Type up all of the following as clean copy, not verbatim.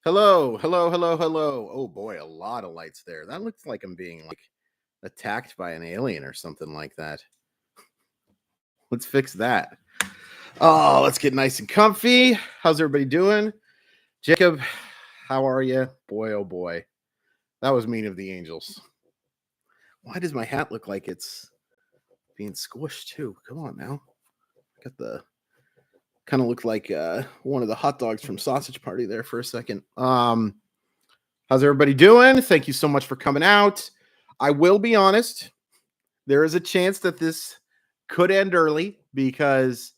Hello, hello, hello, hello. Oh boy, a lot of lights there. That looks like I'm being attacked by an alien or something like that. Let's fix that. Oh, let's get nice and comfy. How's everybody doing? Jacob, how are you? Boy, oh boy. That was mean of the angels. Why does my hat look like it's being squished too? Come on now. Got the kind of looked like one of the hot dogs from Sausage Party there for a second. How's everybody doing? Thank you so much for coming out. I will be honest, there is a chance that this could end early because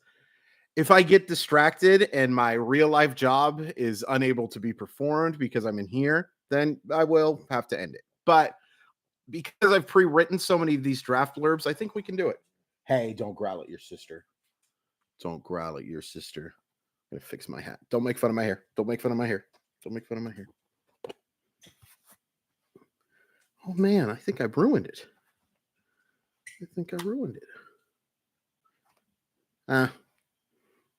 if I get distracted and my real life job is unable to be performed because I'm in here, then I will have to end it. But because I've pre-written so many of these draft blurbs, I think we can do it. Hey, don't growl at your sister. Don't growl at your sister. I'm gonna fix my hat. Don't make fun of my hair. Don't make fun of my hair. Don't make fun of my hair. Oh man, I think I ruined it. I think I ruined it. Oh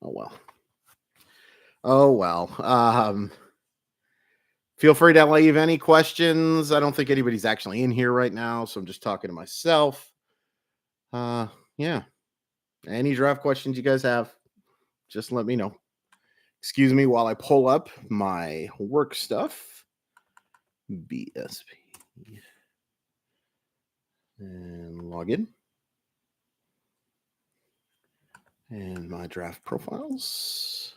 well. Oh well. Feel free to leave any questions. I don't think anybody's actually in here right now, so I'm just talking to myself. Yeah. Any draft questions you guys have, just let me know. Excuse me while I pull up my work stuff. BSP. And log in. And my draft profiles.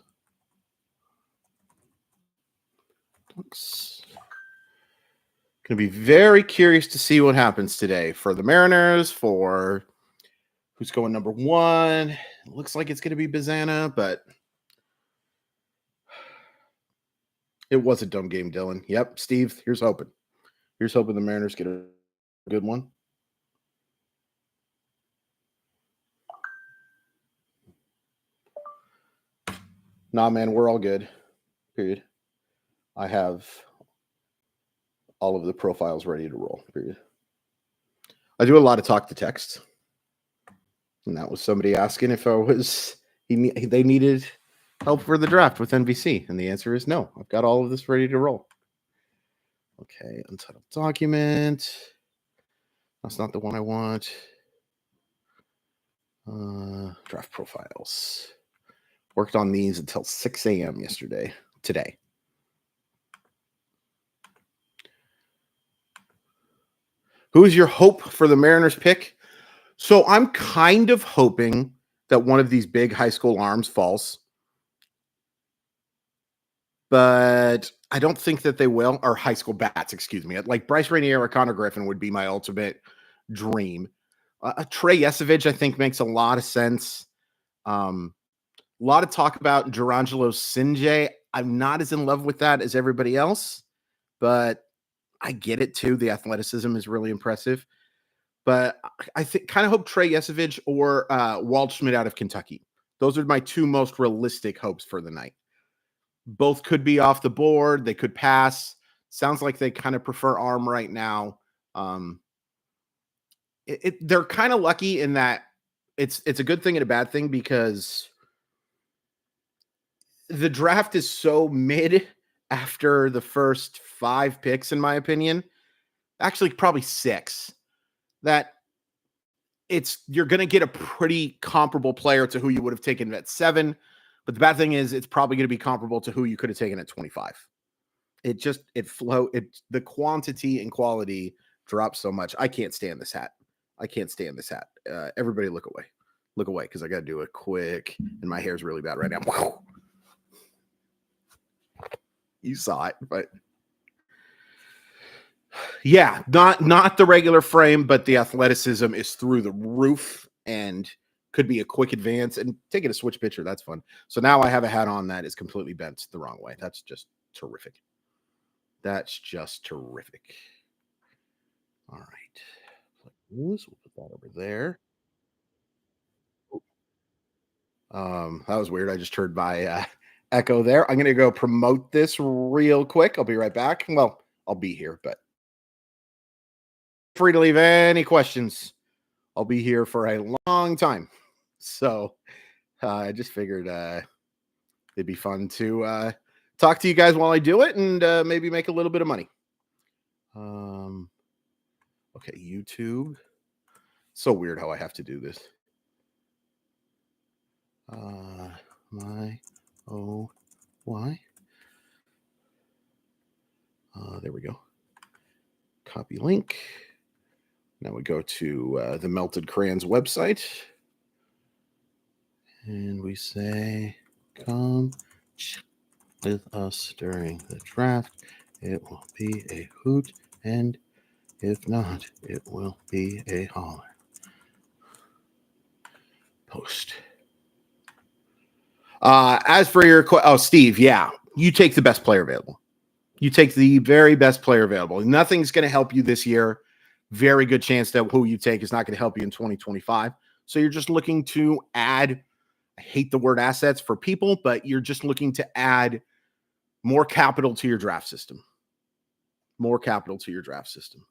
Looks. Going to be very curious to see what happens today for the Mariners, for who's going number one. It looks like it's going to be Bazana, but it was a dumb game, Dylan. Yep, Steve, here's hoping. Here's hoping the Mariners get a good one. Nah, man, we're all good. Period. I have all of the profiles ready to roll. Period. I do a lot of talk to text. And that was somebody asking if they needed help for the draft with NBC. And the answer is no. I've got all of this ready to roll. Okay, untitled document. That's not the one I want. Draft profiles. Worked on these until 6 a.m. today. Who's your hope for the Mariners pick? So I'm kind of hoping that one of these big high school arms falls. But I don't think that they will, or high school bats, excuse me. Like Bryce Rainier or Connor Griffin would be my ultimate dream. Trey Yesovich, I think, makes a lot of sense. A lot of talk about Gerangelo Sinjay. I'm not as in love with that as everybody else, but I get it too. The athleticism is really impressive. But I think kind of hope Trey Yesovich or Waldschmidt out of Kentucky. Those are my two most realistic hopes for the night. Both could be off the board. They could pass. Sounds like they kind of prefer arm right now. They're kind of lucky in that it's a good thing and a bad thing because the draft is so mid after the first 5 picks, in my opinion. Actually, probably 6. That you're going to get a pretty comparable player to who you would have taken at 7. But the bad thing is it's probably going to be comparable to who you could have taken at 25. The quantity and quality drops so much. I can't stand this hat. Everybody look away because I got to do it quick and my hair's really bad right now. You saw it, but yeah, not the regular frame, but the athleticism is through the roof and could be a quick advance and taking a switch pitcher. That's fun. So now I have a hat on that is completely bent the wrong way. That's just terrific. All right. We'll put that over there. That was weird. I just heard my echo there. I'm going to go promote this real quick. I'll be right back. Well, I'll be here, but free to leave any questions. I'll be here for a long time. So I just figured it'd be fun to talk to you guys while I do it and maybe make a little bit of money. Okay, YouTube. So weird how I have to do this. My oh why? There we go. Copy link. Now we go to the Melted Crayons website. And we say, come with us during the draft. It will be a hoot, and if not, it will be a holler. Post. As for your Steve, yeah, you take the best player available. You take the very best player available. Nothing's going to help you this year. Very good chance that who you take is not going to help you in 2025. So you're just looking to add, I hate the word assets for people, but you're just looking to add more capital to your draft system. More capital to your draft system.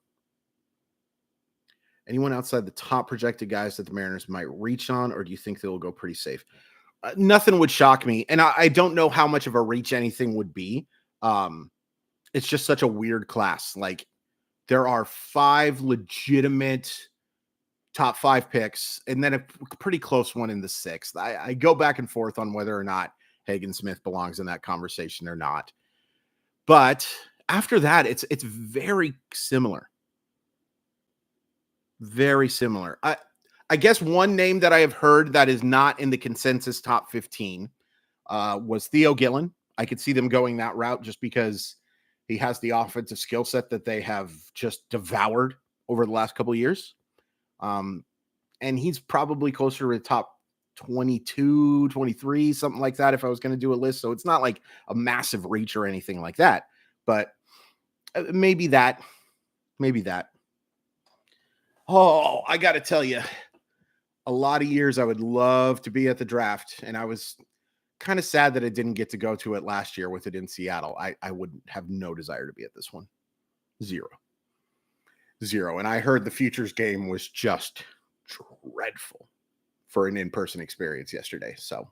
Anyone outside the top projected guys that the Mariners might reach on, or do you think they'll go pretty safe? Nothing would shock me. And I don't know how much of a reach anything would be. It's just such a weird class. Like, there are 5 legitimate top 5 picks, and then a pretty close one in the 6th. I go back and forth on whether or not Hagen Smith belongs in that conversation or not. But after that, it's very similar. Very similar. I guess one name that I have heard that is not in the consensus top 15 was Theo Gillen. I could see them going that route just because he has the offensive skill set that they have just devoured over the last couple of years. And he's probably closer to the top 22, 23, something like that if I was going to do a list. So it's not like a massive reach or anything like that. But maybe that. Oh, I got to tell you, a lot of years I would love to be at the draft, and I was kind of sad that I didn't get to go to it last year with it in Seattle. I would have no desire to be at this one. Zero. And I heard the Futures game was just dreadful for an in-person experience yesterday. So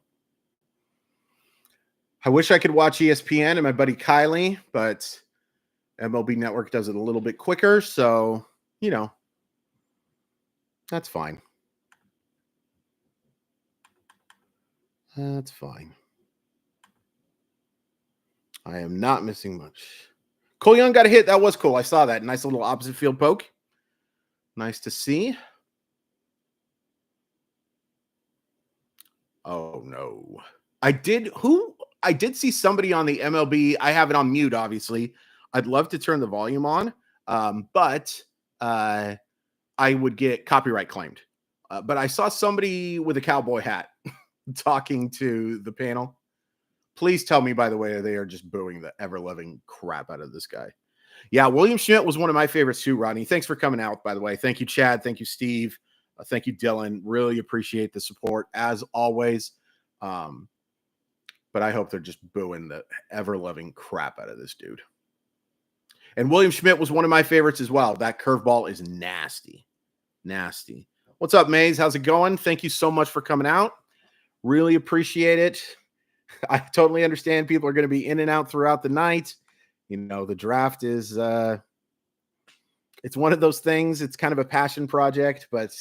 I wish I could watch ESPN and my buddy Kylie, but MLB Network does it a little bit quicker. So, that's fine. That's fine. I am not missing much. Cole Young got a hit. That was cool. I saw that. Nice little opposite field poke. Nice to see. Oh, no. I did see somebody on the MLB. I have it on mute, obviously. I'd love to turn the volume on, but I would get copyright claimed. But I saw somebody with a cowboy hat talking to the panel. Please tell me, by the way, they are just booing the ever-loving crap out of this guy. Yeah, William Schmidt was one of my favorites too, Rodney. Thanks for coming out, by the way. Thank you, Chad. Thank you, Steve. Thank you, Dylan. Really appreciate the support, as always. But I hope they're just booing the ever-loving crap out of this dude. And William Schmidt was one of my favorites as well. That curveball is nasty. Nasty. What's up, Maze? How's it going? Thank you so much for coming out. Really appreciate it. I totally understand people are going to be in and out throughout the night. The draft is it's one of those things. It's kind of a passion project, but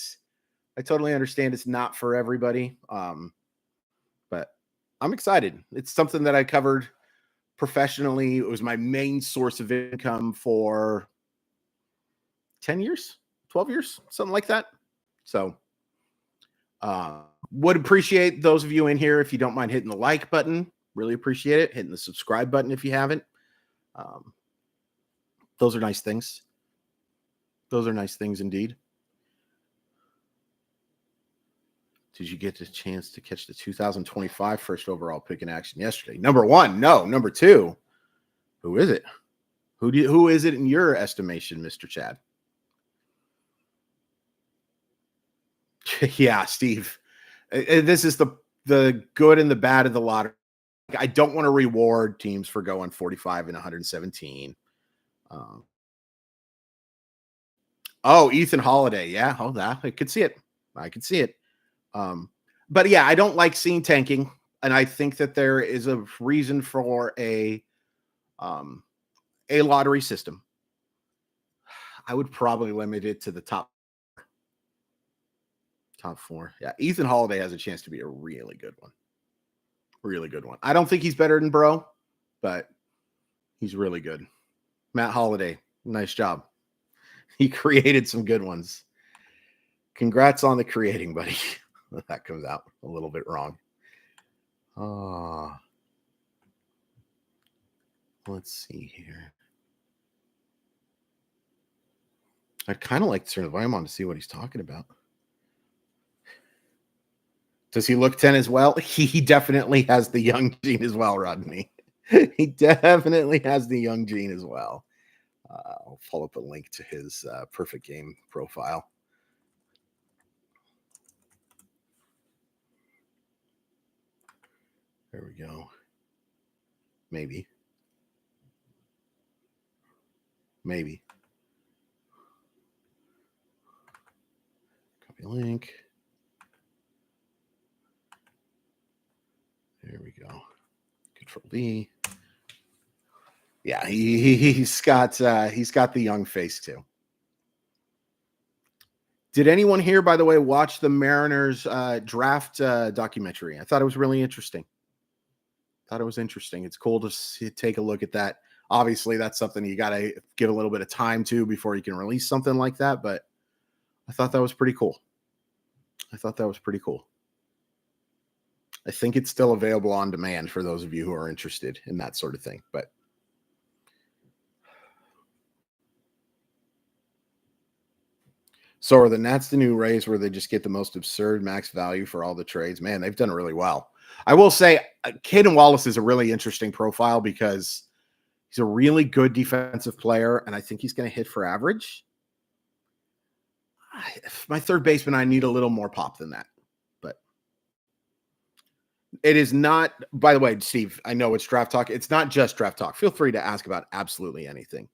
I totally understand it's not for everybody. But I'm excited. It's something that I covered professionally. It was my main source of income for 10 years, 12 years, something like that. So would appreciate those of you in here if you don't mind hitting the like button. Really appreciate it. Hitting the subscribe button if you haven't. Those are nice things. Those are nice things indeed. Did you get the chance to catch the 2025 first overall pick in action yesterday? Number 1, no. Number 2, who is it? Who is it in your estimation, Mr. Chad? Yeah, Steve. This is the good and the bad of the lottery. I don't want to reward teams for going 45 and 117. Ethan Holiday. Yeah, that I could see it. But yeah, I don't like seeing tanking. and I think that there is a reason for a lottery system. I would probably limit it to the top 4. Yeah, Ethan Holiday has a chance to be a really good one. Really good one. I don't think he's better than Bro, but he's really good. Matt Holiday, nice job. He created some good ones. Congrats on the creating, buddy. That comes out a little bit wrong. Let's see here. I'd kind of like to turn the volume on to see what he's talking about. Does he look 10 as well? He definitely has the young gene as well, Rodney. He definitely has the young gene as well. I'll follow up a link to his perfect game profile. There we go. Maybe. Copy link. There we go. Control D. Yeah, he's got the young face too. Did anyone here, by the way, watch the Mariners draft documentary? I thought it was really interesting. It's cool to take a look at that. Obviously, that's something you got to give a little bit of time to before you can release something like that. But I thought that was pretty cool. I think it's still available on demand for those of you who are interested in that sort of thing. But so are the Nats the new Rays, where they just get the most absurd max value for all the trades? Man, they've done really well. I will say Caden Wallace is a really interesting profile because he's a really good defensive player, and I think he's going to hit for average. My third baseman, I need a little more pop than that. But it is not, by the way, Steve, I know it's draft talk. It's not just draft talk. Feel free to ask about absolutely anything.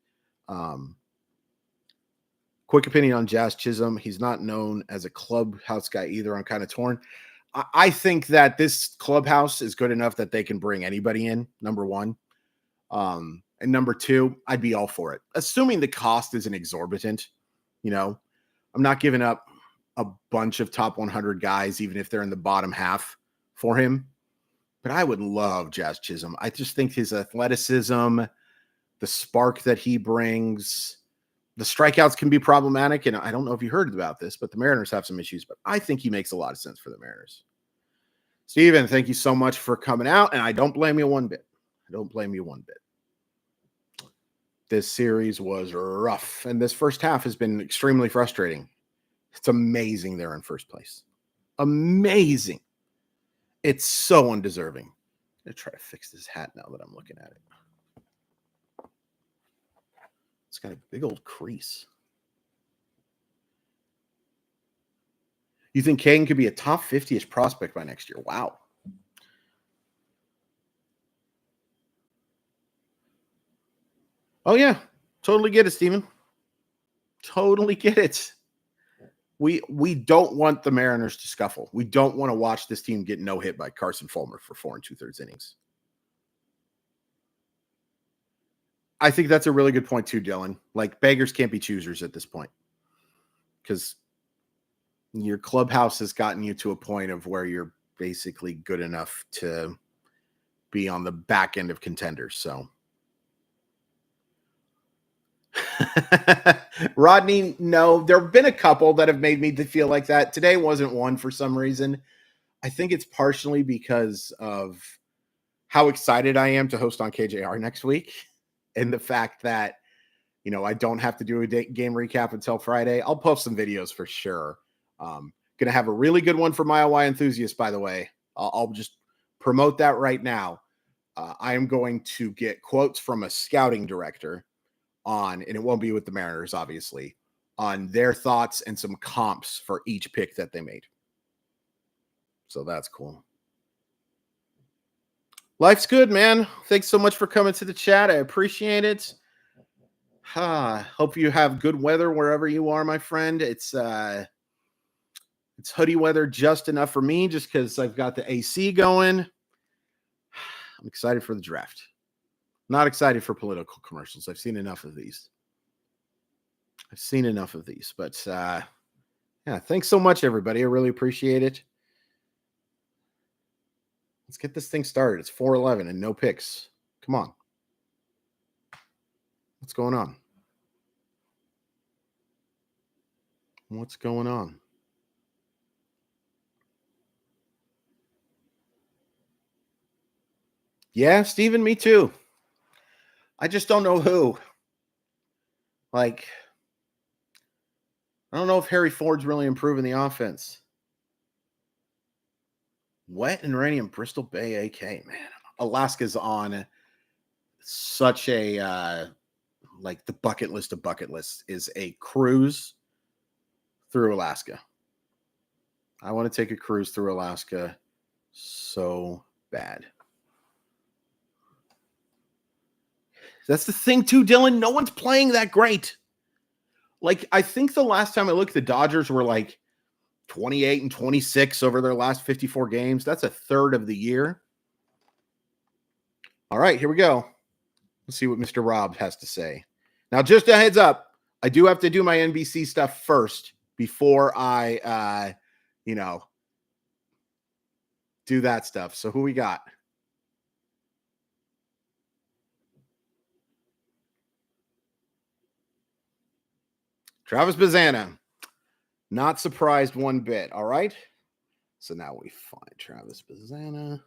Quick opinion on Jazz Chisholm. He's not known as a clubhouse guy either. I'm kind of torn. I think that this clubhouse is good enough that they can bring anybody in, number one. And number two, I'd be all for it. Assuming the cost isn't exorbitant, I'm not giving up a bunch of top 100 guys, even if they're in the bottom half for him. But I would love Jazz Chisholm. I just think his athleticism, the spark that he brings, the strikeouts can be problematic. And I don't know if you heard about this, but the Mariners have some issues. But I think he makes a lot of sense for the Mariners. Steven, thank you so much for coming out. And I don't blame you one bit. This series was rough. And this first half has been extremely frustrating. It's amazing they're in first place. Amazing. It's so undeserving. I'm going to try to fix this hat now that I'm looking at it. It's got a big old crease. You think Caden could be a top 50-ish prospect by next year? Wow. Oh, yeah. Totally get it, Steven. Totally get it. We don't want the Mariners to scuffle. We don't want to watch this team get no hit by Carson Fulmer for 4 2/3 innings. I think that's a really good point too, Dylan. Like, beggars can't be choosers at this point because your clubhouse has gotten you to a point of where you're basically good enough to be on the back end of contenders. So Rodney, no, there have been a couple that have made me feel like that. Today wasn't one for some reason. I think it's partially because of how excited I am to host on KJR next week and the fact that, I don't have to do a game recap until Friday. I'll post some videos for sure. Going to have a really good one for Mile Y enthusiasts, by the way. I'll just promote that right now. I am going to get quotes from a scouting director on, and it won't be with the Mariners, obviously, on their thoughts and some comps for each pick that they made. So that's cool. Life's good, man. Thanks so much for coming to the chat. I appreciate it. Hope you have good weather wherever you are, my friend. It's hoodie weather just enough for me, just because I've got the AC going. I'm excited for the draft. Not excited for political commercials. I've seen enough of these. But yeah, thanks so much, everybody. I really appreciate it. Let's get this thing started. It's 4:11 and no picks. Come on. What's going on? What's going on? Yeah, Steven, me too. I just don't know who. Like, I don't know if Harry Ford's really improving the offense. Wet and rainy in Bristol Bay, AK, man. Alaska's on such a like the bucket list of bucket lists is a cruise through Alaska. I want to take a cruise through Alaska so bad. That's the thing too, Dylan. No one's playing that great. Like, I think the last time I looked, the Dodgers were like 28 and 26 over their last 54 games. That's a third of the year. All right, here we go. Let's see what Mr. Rob has to say. Now, just a heads up, I do have to do my NBC stuff first before I, do that stuff. So who we got? Travis Bazzana. Not surprised one bit. All right. So now we find Travis Bazzana.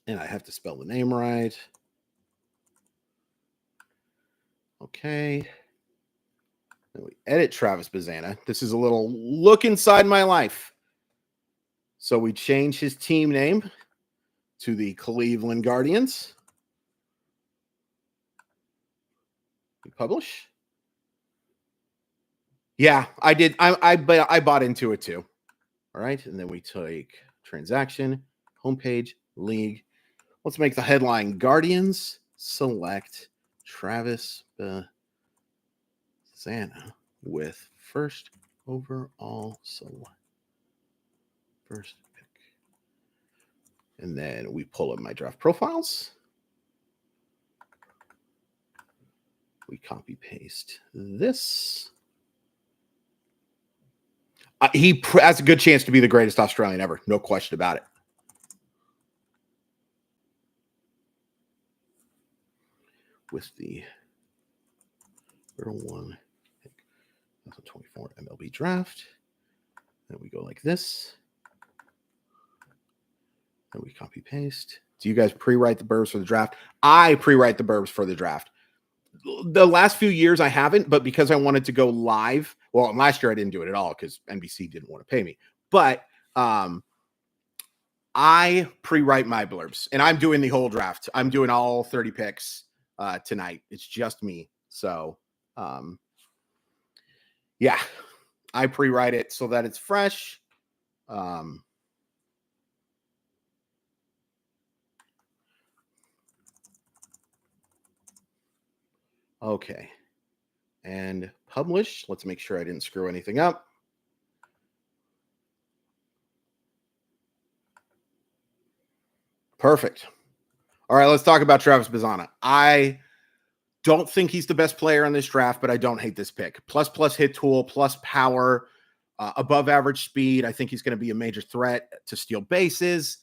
And I have to spell the name right. Okay. Then we edit Travis Bazzana. This is a little look inside my life. So we change his team name to the Cleveland Guardians. We publish. Yeah, I did. I bought into it too. All right. And then we take transaction, homepage, league. Let's make the headline Guardians select Travis Bazzana with first overall select. First pick. And then we pull up my draft profiles. We copy paste this. He has a good chance to be the greatest Australian ever. No question about it. With the 1 pick, 2024 MLB Draft. Then we go like this. Then we copy paste. Do you guys pre-write the burbs for the draft? I pre-write the burbs for the draft. The last few years I haven't, but because I wanted to go live. Well, last year I didn't do it at all because NBC didn't want to pay me. But I pre-write my blurbs, and I'm doing the whole draft. I'm doing all 30 picks tonight. It's just me. So, yeah, I pre-write it so that it's fresh. Okay. And publish. Let's make sure I didn't screw anything up. Perfect. All right, let's talk about Travis Bazzana. I don't think he's the best player in this draft, but I don't hate this pick. Plus hit tool, plus power, above average speed. I think he's going to be a major threat to steal bases.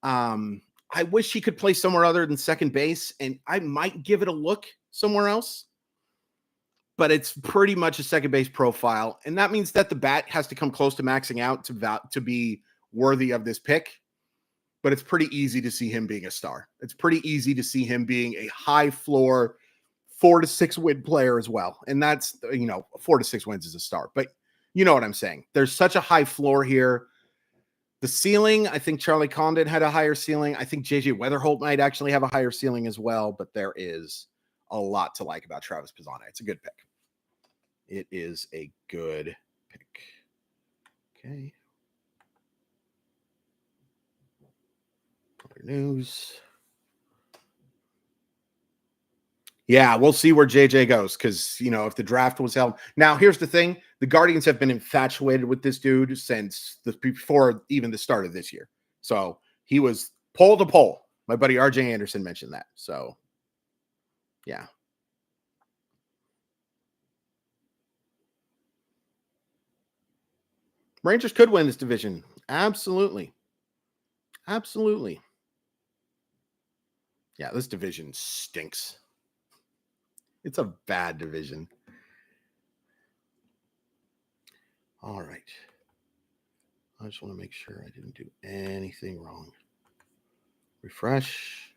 I wish he could play somewhere other than second base, and I might give it a look somewhere else. But it's pretty much a second base profile, and that means that the bat has to come close to maxing out to be worthy of this pick. But it's pretty easy to see him being a star. It's pretty easy to see him being a high floor 4 to 6 win player as well. And that's, 4 to 6 wins is a star. But you know what I'm saying? There's such a high floor here. The ceiling, I think Charlie Condon had a higher ceiling. I think JJ Weatherholt might actually have a higher ceiling as well. But there is a lot to like about Travis Bazzana. It's a good pick. It is a good pick. Okay. Other news. Yeah, we'll see where JJ goes because, if the draft was held. Now, here's the thing. the Guardians have been infatuated with this dude since before even the start of this year. So he was pole to pole. My buddy RJ Anderson mentioned that. So, yeah. Rangers could win this division. Absolutely. Absolutely. Yeah, this division stinks. It's a bad division. All right. I just want to make sure I didn't do anything wrong. Refresh.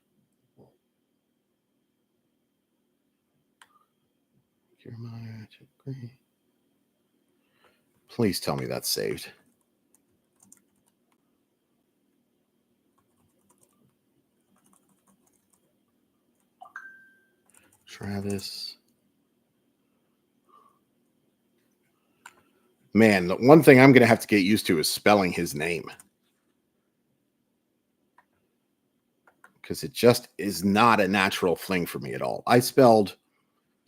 Please tell me that's saved. Travis. Man, the one thing I'm going to have to get used to is spelling his name. Because it just is not a natural thing for me at all. I spelled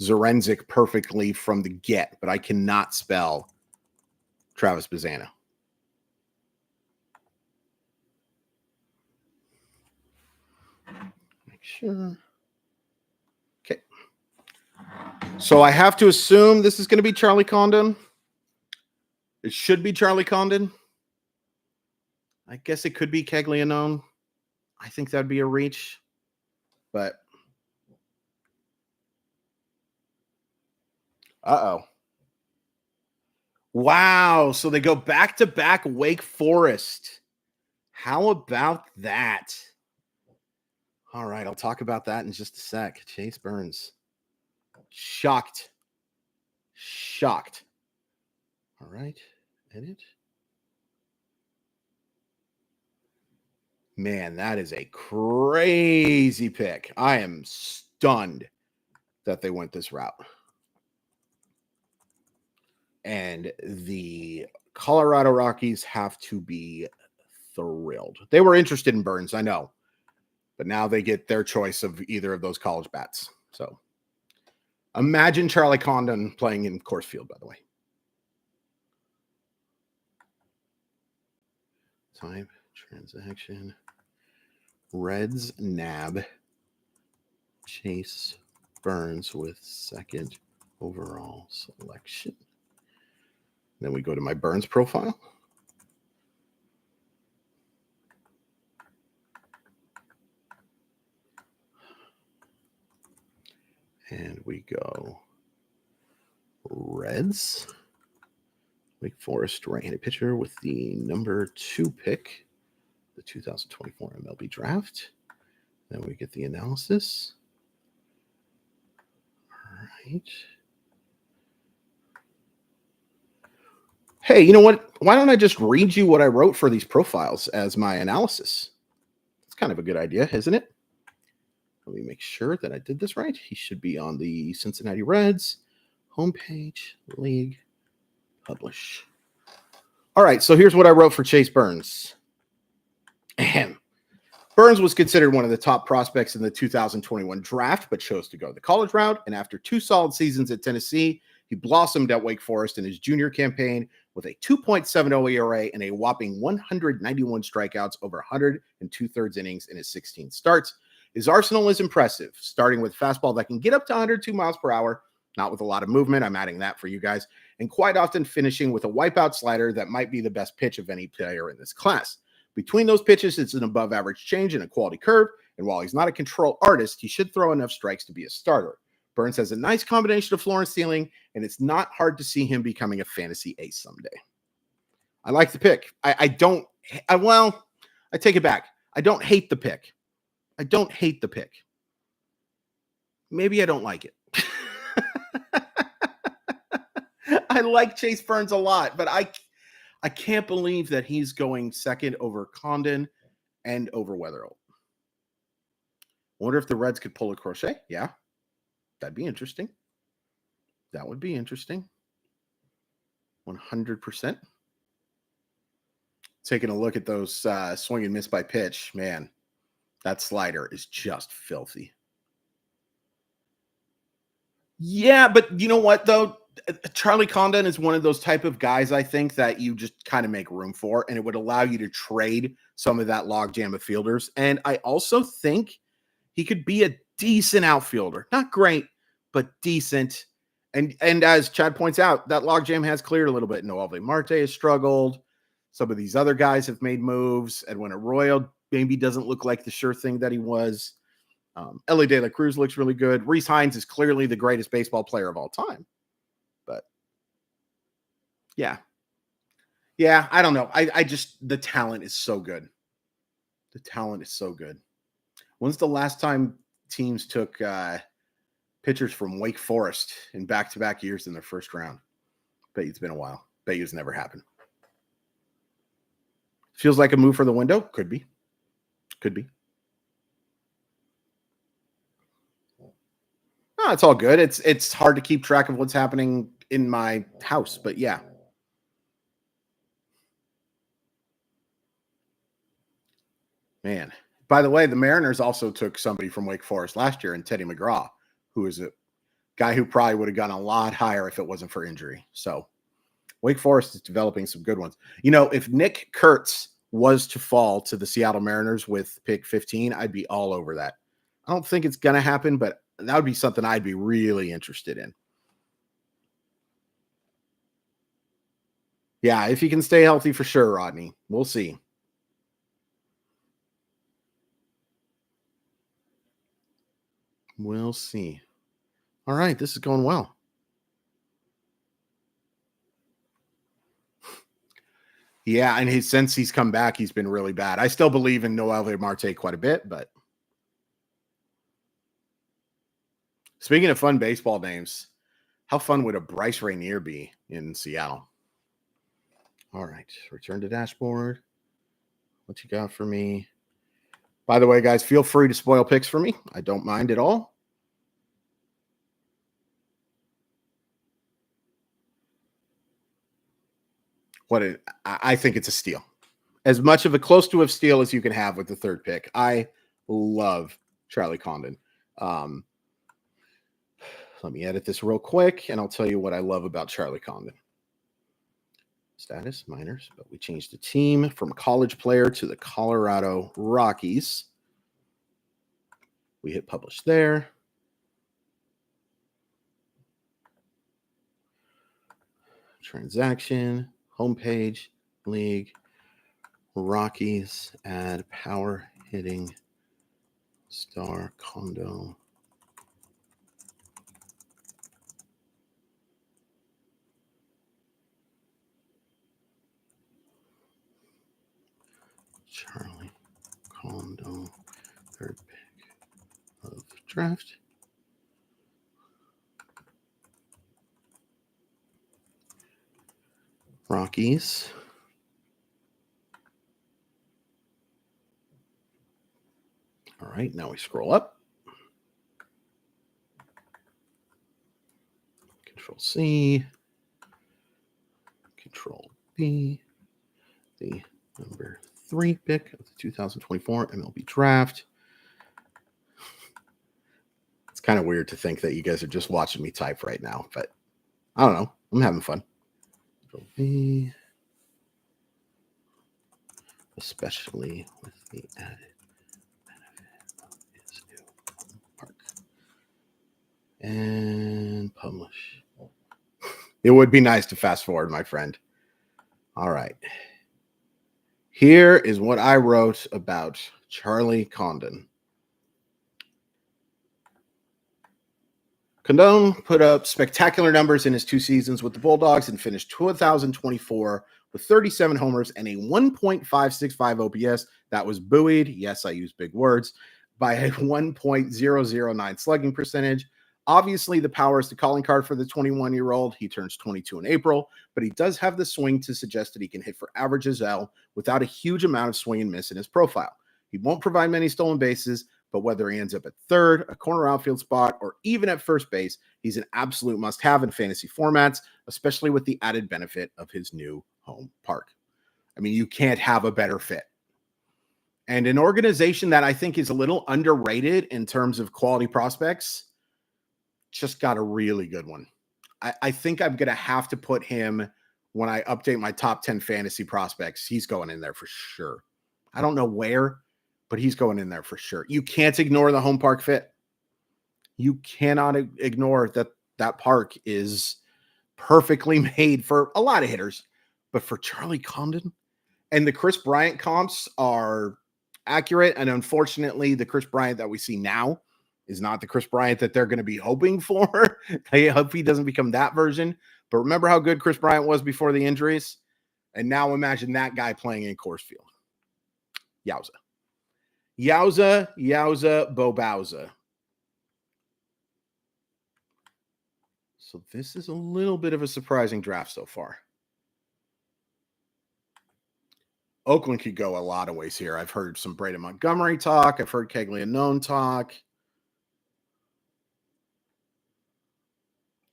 Zarenzik perfectly from the get, but I cannot spell Travis Bazzana. Make sure. Okay. So I have to assume this is going to be Charlie Condon. It should be Charlie Condon. I guess it could be Caglianone. I think that'd be a reach. But uh-oh. Wow. So they go back-to-back Wake Forest. How about that? All right. I'll talk about that in just a sec. Chase Burns. Shocked. All right. Edit. Man, that is a crazy pick. I am stunned that they went this route. And the Colorado Rockies have to be thrilled. They were interested in Burns, I know. But now they get their choice of either of those college bats. So imagine Charlie Condon playing in Coors Field, by the way. Type, transaction, Reds nab, Chase Burns with second overall selection. Then we go to my Burns profile. And we go Reds. Wake Forest right-handed pitcher with the number 2 pick, the 2024 MLB Draft. Then we get the analysis. All right. Hey, you know what? Why don't I just read you what I wrote for these profiles as my analysis? It's kind of a good idea, isn't it? Let me make sure that I did this right. He should be on the Cincinnati Reds homepage, league, publish. All right, so here's what I wrote for Chase Burns. Ahem. Burns was considered one of the top prospects in the 2021 draft, but chose to go the college route. And after 2 solid seasons at Tennessee, he blossomed at Wake Forest in his junior campaign with a 2.70 ERA and a whopping 191 strikeouts over 102 innings in his 16 starts. His arsenal is impressive, starting with fastball that can get up to 102 miles per hour, not with a lot of movement. I'm adding that for you guys. And quite often finishing with a wipeout slider that might be the best pitch of any player in this class. Between those pitches, it's an above-average change and a quality curve. And while he's not a control artist, he should throw enough strikes to be a starter. Burns has a nice combination of floor and ceiling, and it's not hard to see him becoming a fantasy ace someday. I like the pick. I take it back. I don't hate the pick. Maybe I don't like it. I like Chase Burns a lot, but I can't believe that he's going second over Condon and over Weatherall. Wonder if the Reds could pull a crochet. Yeah, that'd be interesting. That would be interesting. 100%. Taking a look at those swing and miss by pitch, man, that slider is just filthy. Yeah, but you know what, though? Charlie Condon is one of those type of guys, I think, that you just kind of make room for, and it would allow you to trade some of that logjam of fielders. And I also think he could be a decent outfielder. Not great, but decent. And as Chad points out, that logjam has cleared a little bit. Noelvi Marte has struggled. Some of these other guys have made moves. Edwin Arroyo maybe doesn't look like the sure thing that he was. Ellie De La Cruz looks really good. Rhys Hines is clearly the greatest baseball player of all time. But yeah, I don't know. I just, the talent is so good. The talent is so good. When's the last time teams took pitchers from Wake Forest in back-to-back years in their first round? Bet you it's been a while. Bet you it's never happened. Feels like a move for the window. Could be. Could be. No, it's all good. It's hard to keep track of what's happening in my house, but yeah. Man. By the way, the Mariners also took somebody from Wake Forest last year, and Teddy McGraw, who is a guy who probably would have gone a lot higher if it wasn't for injury. So Wake Forest is developing some good ones. You know, if Nick Kurtz was to fall to the Seattle Mariners with pick 15, I'd be all over that. I don't think it's going to happen, but that would be something I'd be really interested in. Yeah, if he can stay healthy for sure, Rodney. We'll see. We'll see. All right, this is going well. Yeah, and since he's come back, he's been really bad. I still believe in Noelvi Marte quite a bit, but speaking of fun baseball names, how fun would a Bryce Rainier be in Seattle? All right, return to dashboard. What you got for me? By the way, guys, feel free to spoil picks for me. I don't mind at all. I think it's a steal. As much of a close to a steal as you can have with the third pick. I love Charlie Condon. Let me edit this real quick, and I'll tell you what I love about Charlie Condon. Status, minors, but we changed the team from college player to the Colorado Rockies. We hit publish there. Transaction, homepage, league, Rockies, add power hitting star Condo. Charlie Condo, third pick of draft. Rockies. All right, now we scroll up. Control C. Control B. The number 3 pick of the 2024 MLB Draft. It's kind of weird to think that you guys are just watching me type right now, but I don't know. I'm having fun. Control V. Especially with the added benefit of its new park. And publish. It would be nice to fast forward, my friend. All right. Here is what I wrote about Charlie Condon. Condon put up spectacular numbers in his 2 seasons with the Bulldogs and finished 2024 with 37 homers and a 1.565 OPS that was buoyed, yes, I use big words, by a 1.009 slugging percentage. Obviously, the power is the calling card for the 21-year-old. He turns 22 in April, but he does have the swing to suggest that he can hit for average as well without a huge amount of swing and miss in his profile. He won't provide many stolen bases, but whether he ends up at third, a corner outfield spot, or even at first base, he's an absolute must-have in fantasy formats, especially with the added benefit of his new home park. I mean, you can't have a better fit. And an organization that I think is a little underrated in terms of quality prospects just got a really good one. I think I'm going to have to put him when I update my top 10 fantasy prospects. He's going in there for sure. I don't know where, but he's going in there for sure. You can't ignore the home park fit. You cannot ignore that park is perfectly made for a lot of hitters, but for Charlie Condon, and the Chris Bryant comps are accurate. And unfortunately, the Chris Bryant that we see now is not the Chris Bryant that they're going to be hoping for. I hope he doesn't become that version. But remember how good Chris Bryant was before the injuries? And now imagine that guy playing in Coors Field. Yowza. Yowza, yowza, bobowza. So this is a little bit of a surprising draft so far. Oakland could go a lot of ways here. I've heard some Braden Montgomery talk. I've heard Kegley Unknown talk.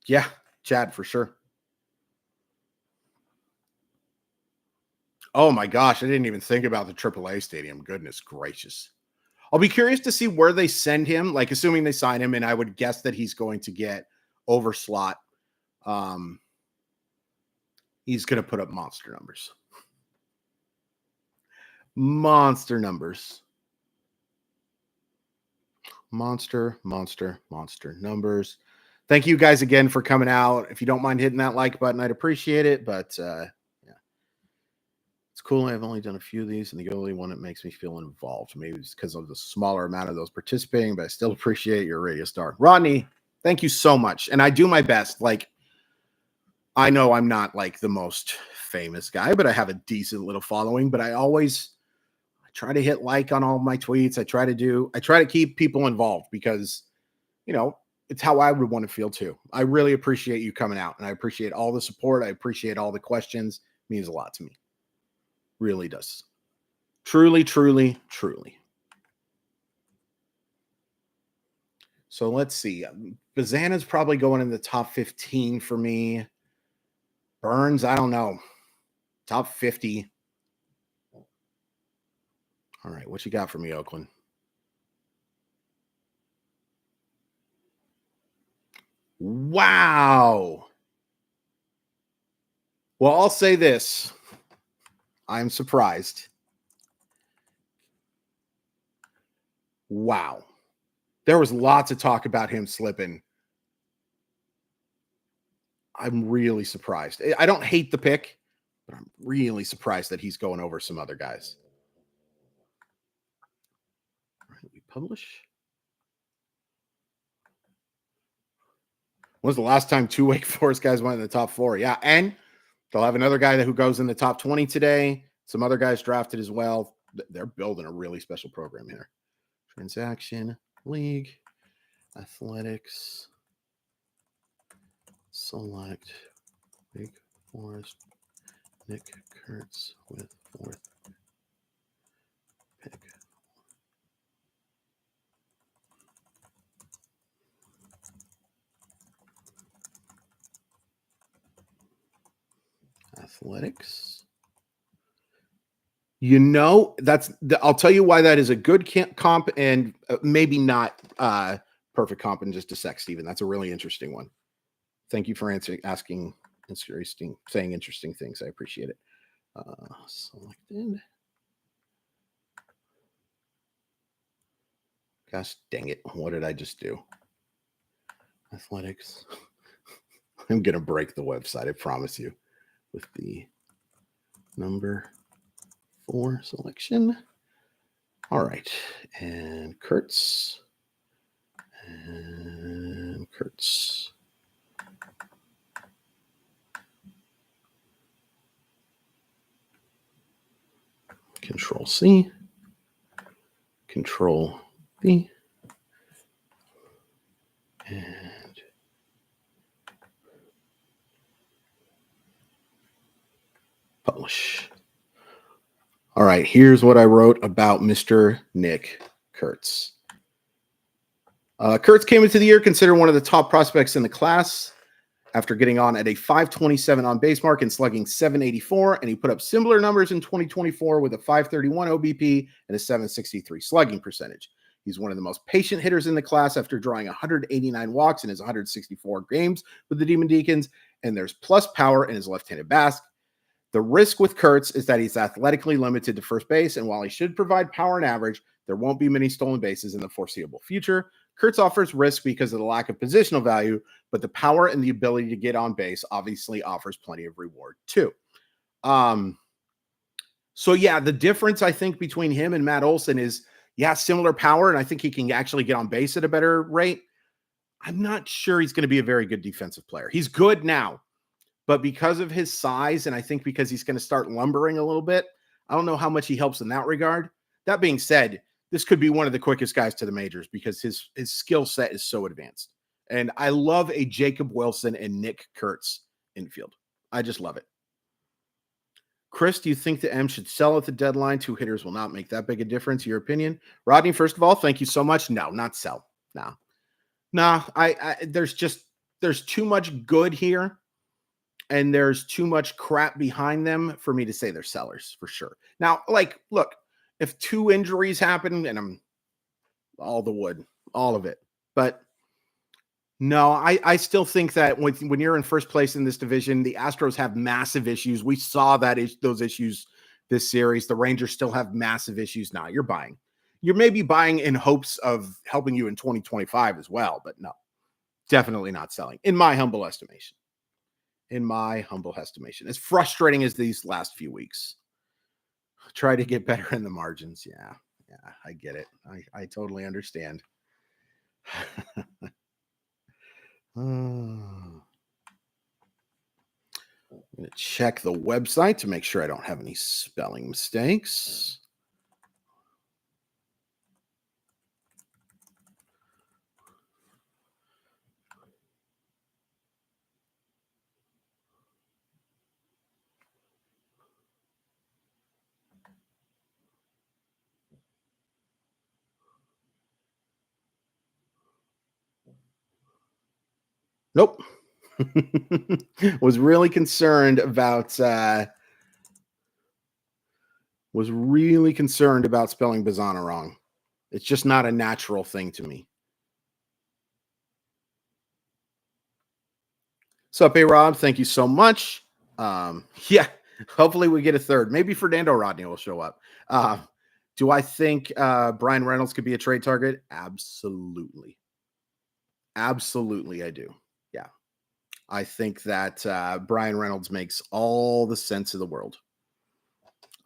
Yeah, Chad, for sure. Oh my gosh, I didn't even think about the AAA stadium. Goodness gracious. I'll be curious to see where they send him, like assuming they sign him, and I would guess that he's going to get over slot. He's going to put up monster numbers. Monster numbers. Monster numbers. Thank you guys again for coming out. If you don't mind hitting that like button, I'd appreciate it. But yeah, it's cool. I've only done a few of these, and the only one that makes me feel involved. Maybe it's because of the smaller amount of those participating, but I still appreciate your radio star. Rodney, thank you so much. And I do my best. Like, I know I'm not like the most famous guy, but I have a decent little following. But I try to hit like on all my tweets. I try to keep people involved because, you know, it's how I would want to feel too. I really appreciate you coming out, and I appreciate all the support. I appreciate all the questions. It means a lot to me. Really does. Truly, truly, truly. So let's see. Bazana's probably going in the top 15 for me. Burns, I don't know. Top 50. All right, what you got for me, Oakland? Wow. Well, I'll say this. I'm surprised. Wow. There was lots of talk about him slipping. I'm really surprised. I don't hate the pick, but I'm really surprised that he's going over some other guys. All right, we publish. When's the last time two Wake Forest guys went in the top 4? Yeah, and they'll have another guy who goes in the top 20 today. Some other guys drafted as well. They're building a really special program here. Transaction, league, athletics, select, Wake Forest, Nick Kurtz with 4th pick. Athletics. You know, I'll tell you why that is a good comp and maybe not perfect comp in just a sec, Steven. That's a really interesting one. Thank you for saying interesting things. I appreciate it. Selected. Gosh dang it. What did I just do? Athletics. I'm going to break the website, I promise you, with the number 4 selection. All right. And Kurtz. And Kurtz. Control C. Control V. And publish. All right, here's what I wrote about Mr. Nick Kurtz. Kurtz came into the year considered one of the top prospects in the class after getting on at a 527 on base mark and slugging 784, and he put up similar numbers in 2024 with a 531 OBP and a 763 slugging percentage. He's one of the most patient hitters in the class after drawing 189 walks in his 164 games with the Demon Deacons, and there's plus power in his left-handed bat. The risk with Kurtz is that he's athletically limited to first base, and while he should provide power and average, there won't be many stolen bases in the foreseeable future. Kurtz offers risk because of the lack of positional value, but the power and the ability to get on base obviously offers plenty of reward too. So yeah, the difference I think between him and Matt Olson is, similar power, and I think he can actually get on base at a better rate. I'm not sure he's going to be a very good defensive player. He's good now, but because of his size, and I think because he's going to start lumbering a little bit, I don't know how much he helps in that regard. That being said, this could be one of the quickest guys to the majors because his skill set is so advanced. And I love a Jacob Wilson and Nick Kurtz infield. I just love it. Chris, do you think the M should sell at the deadline? 2 hitters will not make that big a difference. Your opinion? Rodney, first of all, thank you so much. No, not sell. No. There's too much good here, and there's too much crap behind them for me to say they're sellers for sure. Now, look, if 2 injuries happen, and I'm all the wood, all of it, but no, I still think that when you're in first place in this division, the Astros have massive issues. We saw those issues this series. The Rangers still have massive issues. Now you're buying. You're maybe buying in hopes of helping you in 2025 as well, but no, definitely not selling, in my humble estimation. As frustrating as these last few weeks. Try to get better in the margins. Yeah, I get it. I totally understand. I'm going to check the website to make sure I don't have any spelling mistakes. Nope. Was really concerned about spelling Bazana wrong. It's just not a natural thing to me. Sup, A-Rob? Thank you so much. Hopefully we get a third. Maybe Fernando Rodney will show up. Do I think Brian Reynolds could be a trade target? Absolutely. Absolutely, I do. Yeah. I think that Brian Reynolds makes all the sense of the world.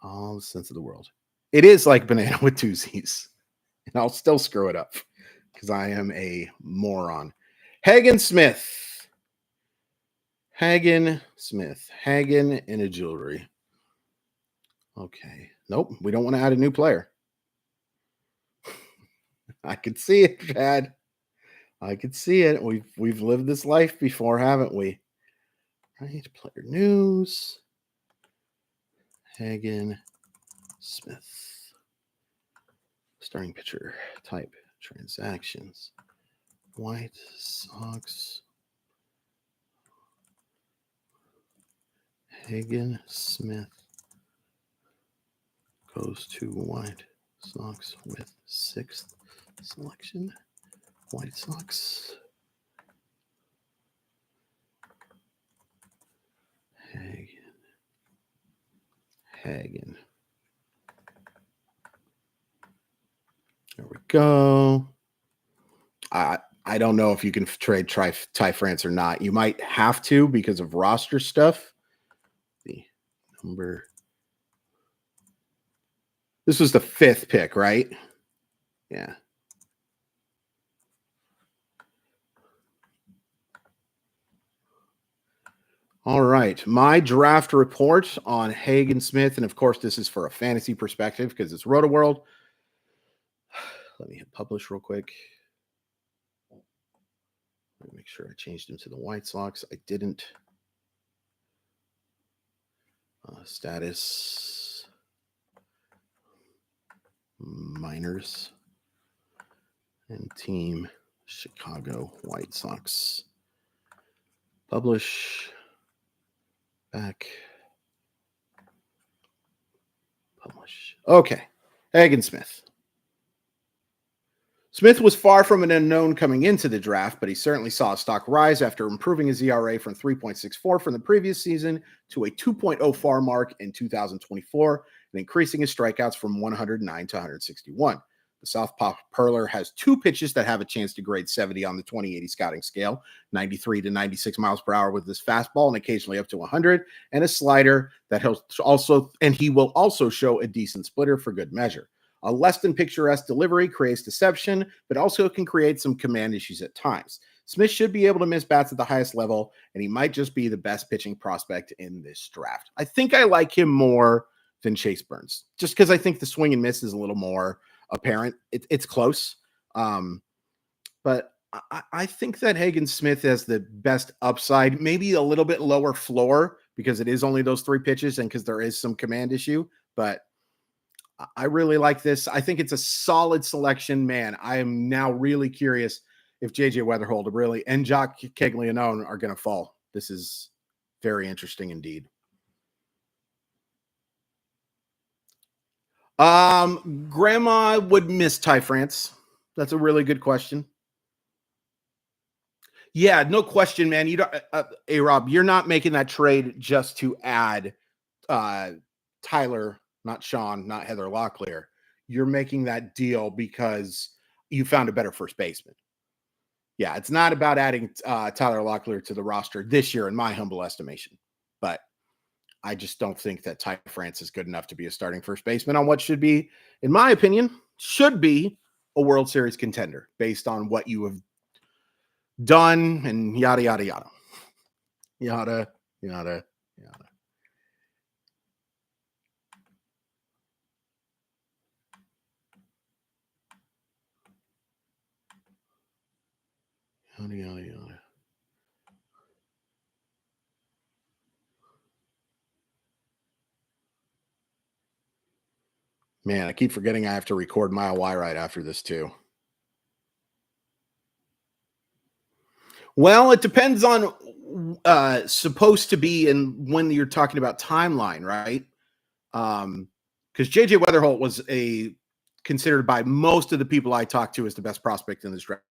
All the sense of the world. It is like banana with 2 Z's. And I'll still screw it up because I am a moron. Hagen Smith. Hagen in a jewelry. Okay. Nope. We don't want to add a new player. I could see it, Chad. I could see it. We've lived this life before, haven't we? Right. Player news. Hagen Smith. Starting pitcher. Type. Transactions. White Sox. Hagen Smith goes to White Sox with 6th selection. White Sox. Hagen. There we go. I don't know if you can trade Ty France or not. You might have to because of roster stuff. The number. This was the 5th pick, right? Yeah. All right. My draft report on Hagen Smith. And of course, this is for a fantasy perspective because it's Roto World. Let me hit publish real quick. Let me make sure I changed him to the White Sox. I didn't. Status. Minors. And team Chicago White Sox. Publish. Back. Publish. Okay. Hagen Smith. Smith was far from an unknown coming into the draft, but he certainly saw his stock rise after improving his ERA from 3.64 from the previous season to a 2.0 FAR mark in 2024 and increasing his strikeouts from 109 to 161. The Southpaw Perler has two pitches that have a chance to grade 70 on the 2080 scouting scale, 93 to 96 miles per hour with his fastball and occasionally up to 100, and a slider that he will also show a decent splitter for good measure. A less than picturesque delivery creates deception, but also can create some command issues at times. Smith should be able to miss bats at the highest level, and he might just be the best pitching prospect in this draft. I think I like him more than Chase Burns, just because I think the swing and miss is a little more apparent. It's close. But I think that Hagen Smith has the best upside, maybe a little bit lower floor because it is only those three pitches and because there is some command issue, but I really like this. I think it's a solid selection, man. I am now really curious if JJ Weatherhold really and Jock Caglianone are going to fall. This is very interesting indeed. Grandma would miss Ty France. That's a really good question. Yeah, no question, man. You don't, Rob, you're not making that trade just to add Tyler, not Sean, not Heather Locklear. You're making that deal because you found a better first baseman. Yeah, it's not about adding Tyler Locklear to the roster this year, in my humble estimation. But I just don't think that Ty France is good enough to be a starting first baseman on what should be, in my opinion, should be a World Series contender based on what you have done and yada, yada, yada. Yada, yada, yada. Yada, yada, yada. Man, I keep forgetting I have to record Mile Y right after this too. Well, it depends on supposed to be and when you're talking about timeline, right? Because JJ Weatherholt was considered by most of the people I talked to as the best prospect in this draft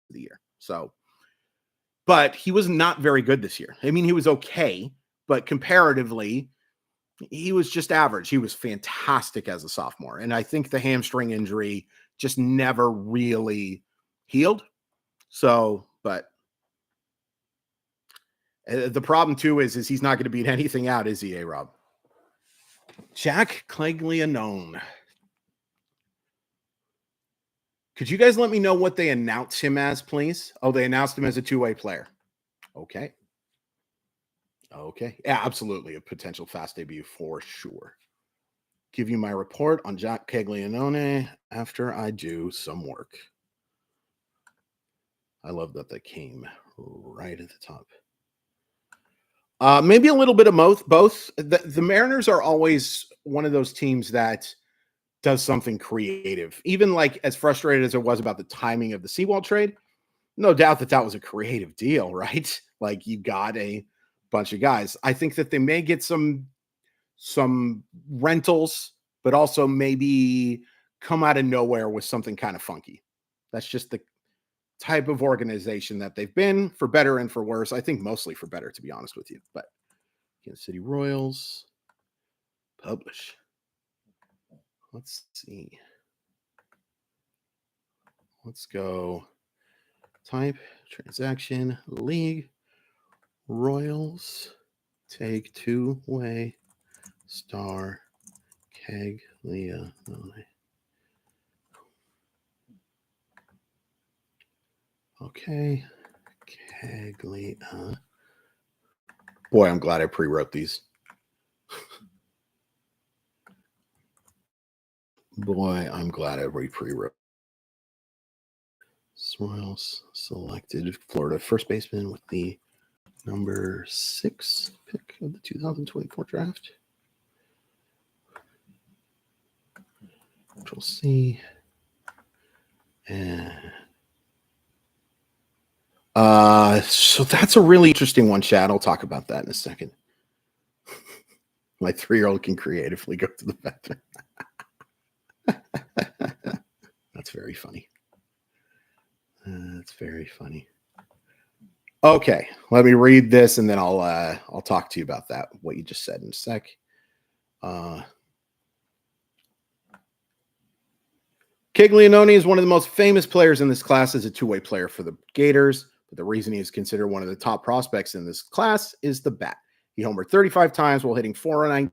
of the year. So, but he was not very good this year. I mean, he was okay, but comparatively, he was just average. He was fantastic as a sophomore. And I think the hamstring injury just never really healed. So, but the problem too is he's not going to beat anything out, is he, Rob? Jack Caglianone. Could you guys let me know what they announced him as, please? Oh, they announced him as a two-way player. Okay. Okay. Yeah, absolutely. A potential fast debut for sure. Give you my report on Jack Caglianone after I do some work. I love that came right at the top. Maybe a little bit of both. The Mariners are always one of those teams that does something creative. Even like as frustrated as it was about the timing of the Seawald trade, no doubt that was a creative deal, right? Like you got a bunch of guys. I think that they may get some rentals, but also maybe come out of nowhere with something kind of funky. That's just the type of organization that they've been, for better and for worse. I think mostly for better, to be honest with you. But Kansas City Royals, publish. Let's see. Let's go. Type, transaction, league, Royals, take two-way, star, Caglianone. Okay, Caglianone. Boy, I'm glad I pre-wrote these. Boy, I'm glad I pre-wrote. Royals selected Florida first baseman with the number 6 pick of the 2024 draft. Control C. And so that's a really interesting one, Chad. I'll talk about that in a second. My 3-year-old can creatively go to the bathroom. That's very funny. That's very funny. Okay, let me read this and then I'll talk to you about that, what you just said in a sec. Caglianone is one of the most famous players in this class as a two-way player for the Gators, but the reason he is considered one of the top prospects in this class is the bat. He homered 35 times while hitting 409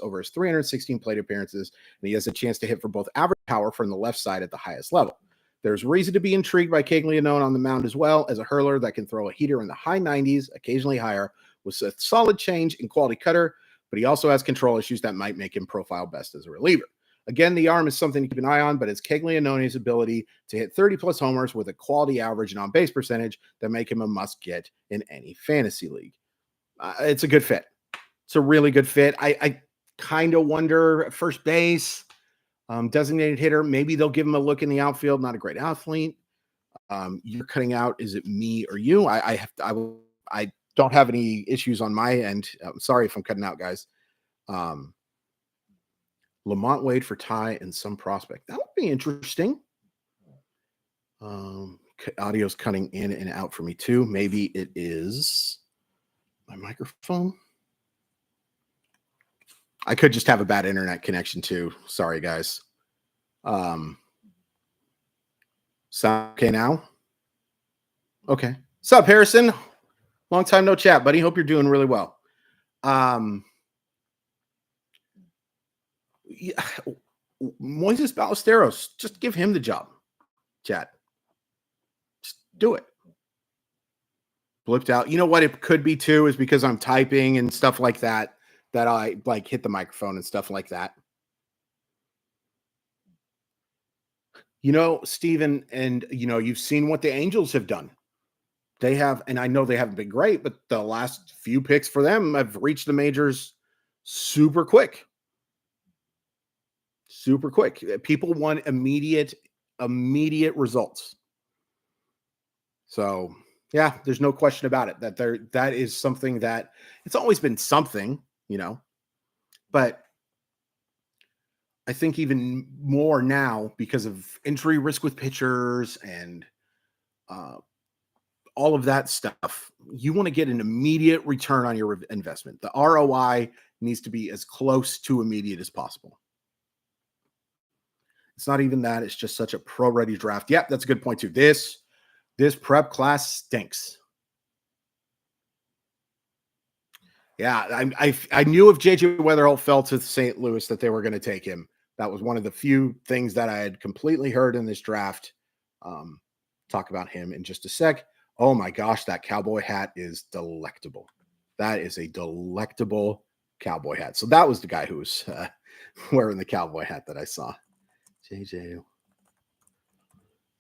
over his 316 plate appearances, and he has a chance to hit for both average power from the left side at the highest level. There's reason to be intrigued by Caglianone on the mound as well, as a hurler that can throw a heater in the high 90s, occasionally higher, with a solid change in quality cutter, but he also has control issues that might make him profile best as a reliever. Again, the arm is something to keep an eye on, but it's Caglianone's ability to hit 30-plus homers with a quality average and on-base percentage that make him a must-get in any fantasy league. It's a good fit. It's a really good fit. I kind of wonder at first base, designated hitter, maybe they'll give him a look in the outfield. Not a great athlete. You're cutting out. Is it me or you? I don't have any issues on my end. I'm sorry if I'm cutting out, guys. Lamont Wade for Ty and some prospect. That would be interesting. Audio's cutting in and out for me too. Maybe it is my microphone. I could just have a bad internet connection too. Sorry, guys. Sound okay now? Okay. What's up, Harrison? Long time no chat, buddy. Hope you're doing really well. Yeah, Moises Ballesteros, just give him the job, chat. Just do it. Blipped out. You know what it could be too is because I'm typing and stuff like that, that I like hit the microphone and stuff like that. You know, Steven, and you know, you've seen what the Angels have done. They have, and I know they haven't been great, but the last few picks for them have reached the majors super quick. Super quick. People want immediate results. So yeah, there's no question about it that is something that it's always been something, you know, but I think even more now because of injury risk with pitchers and all of that stuff, you want to get an immediate return on your investment. The ROI needs to be as close to immediate as possible. It's not even that. It's just such a pro-ready draft. Yep, that's a good point too. This prep class stinks. Yeah, I knew if JJ Weatherholt fell to St. Louis that they were going to take him. That was one of the few things that I had completely heard in this draft. Talk about him in just a sec. Oh my gosh, that cowboy hat is delectable. That is a delectable cowboy hat. So that was the guy who was wearing the cowboy hat that I saw. JJ.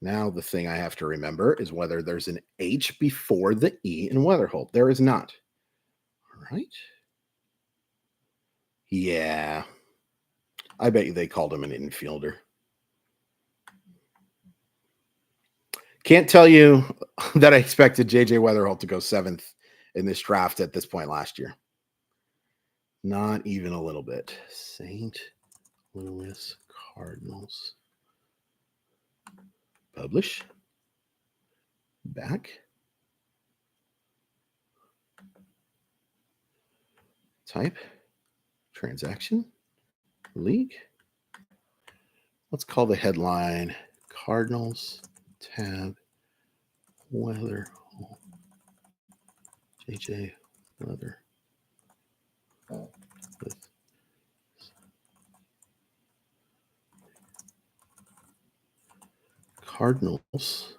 Now the thing I have to remember is whether there's an H before the E in Weatherholt. There is not. All right. Yeah. I bet you they called him an infielder. Can't tell you that I expected JJ Weatherholt to go 7th in this draft at this point last year. Not even a little bit. St. Louis Cardinals. Publish. Back. Type. Transaction. League. Let's call the headline Cardinals tab weather. JJ Weather. Cardinals.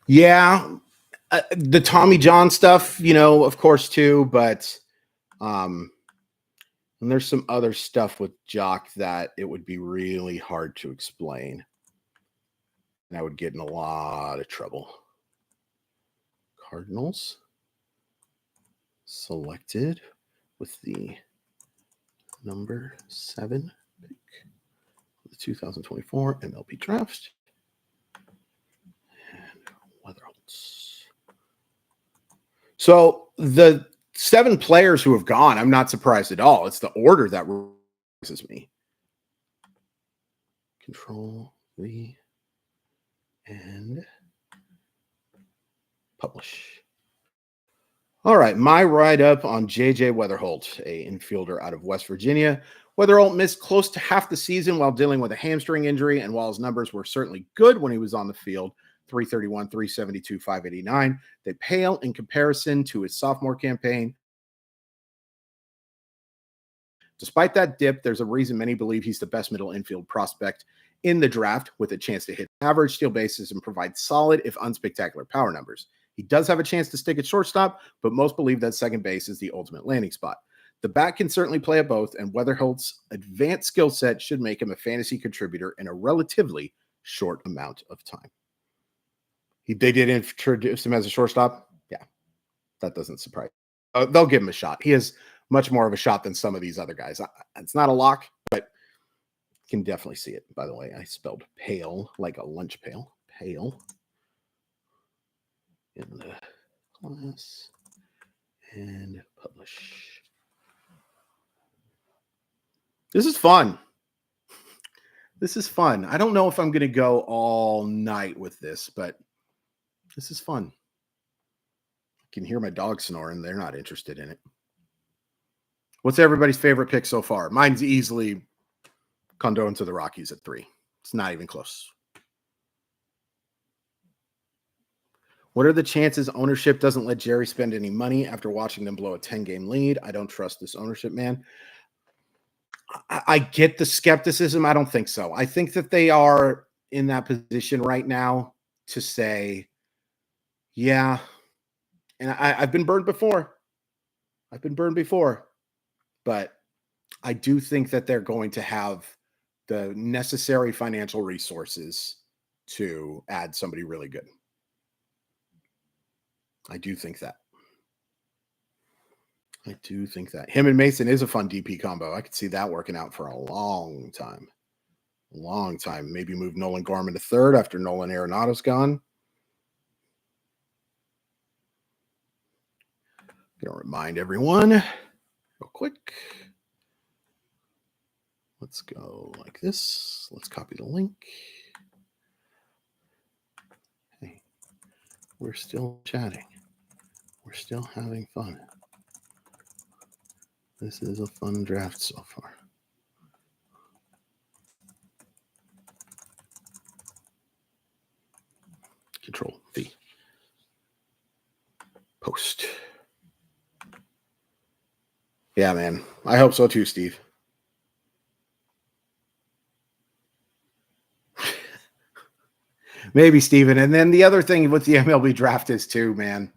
Yeah, the Tommy John stuff, you know, of course, too, but and there's some other stuff with Jock that it would be really hard to explain. And I would get in a lot of trouble. Cardinals selected with the number 7 pick of the 2024 MLB Draft. And Weatherholtz. So the 7 players who have gone, I'm not surprised at all. It's the order that This is me. Control V and publish. All right, my write-up on J.J. Weatherholt, a infielder out of West Virginia. Weatherholt missed close to half the season while dealing with a hamstring injury, and while his numbers were certainly good when he was on the field, 331, 372, 589, they pale in comparison to his sophomore campaign. Despite that dip, there's a reason many believe he's the best middle infield prospect in the draft, with a chance to hit average steal bases and provide solid, if unspectacular, power numbers. He does have a chance to stick at shortstop, but most believe that second base is the ultimate landing spot. The bat can certainly play at both, and Weatherholt's advanced skill set should make him a fantasy contributor in a relatively short amount of time. They did introduce him as a shortstop. Yeah, that doesn't surprise me. They'll give him a shot. He has much more of a shot than some of these other guys. It's not a lock, but you can definitely see it. By the way, I spelled pale like a lunch pail. Pale. In the class and publish. This is fun. This is fun. I don't know if I'm going to go all night with this, but this is fun. I can hear my dog snoring. They're not interested in it. What's everybody's favorite pick so far? Mine's easily Condon to the Rockies at 3. It's not even close. What are the chances ownership doesn't let Jerry spend any money after watching them blow a 10-game lead? I don't trust this ownership, man. I get the skepticism. I don't think so. I think that they are in that position right now to say, yeah. And I've been burned before. But I do think that they're going to have the necessary financial resources to add somebody really good. I do think that. Him and Mason is a fun DP combo. I could see that working out for a long time. Maybe move Nolan Gorman to third after Nolan Arenado's gone. Gonna remind everyone real quick. Let's go like this. Let's copy the link. Hey, we're still chatting. We're still having fun. This is a fun draft so far. Control V. Post. Yeah, man. I hope so too, Steve. Maybe, Steven. And then the other thing with the MLB draft is too, man,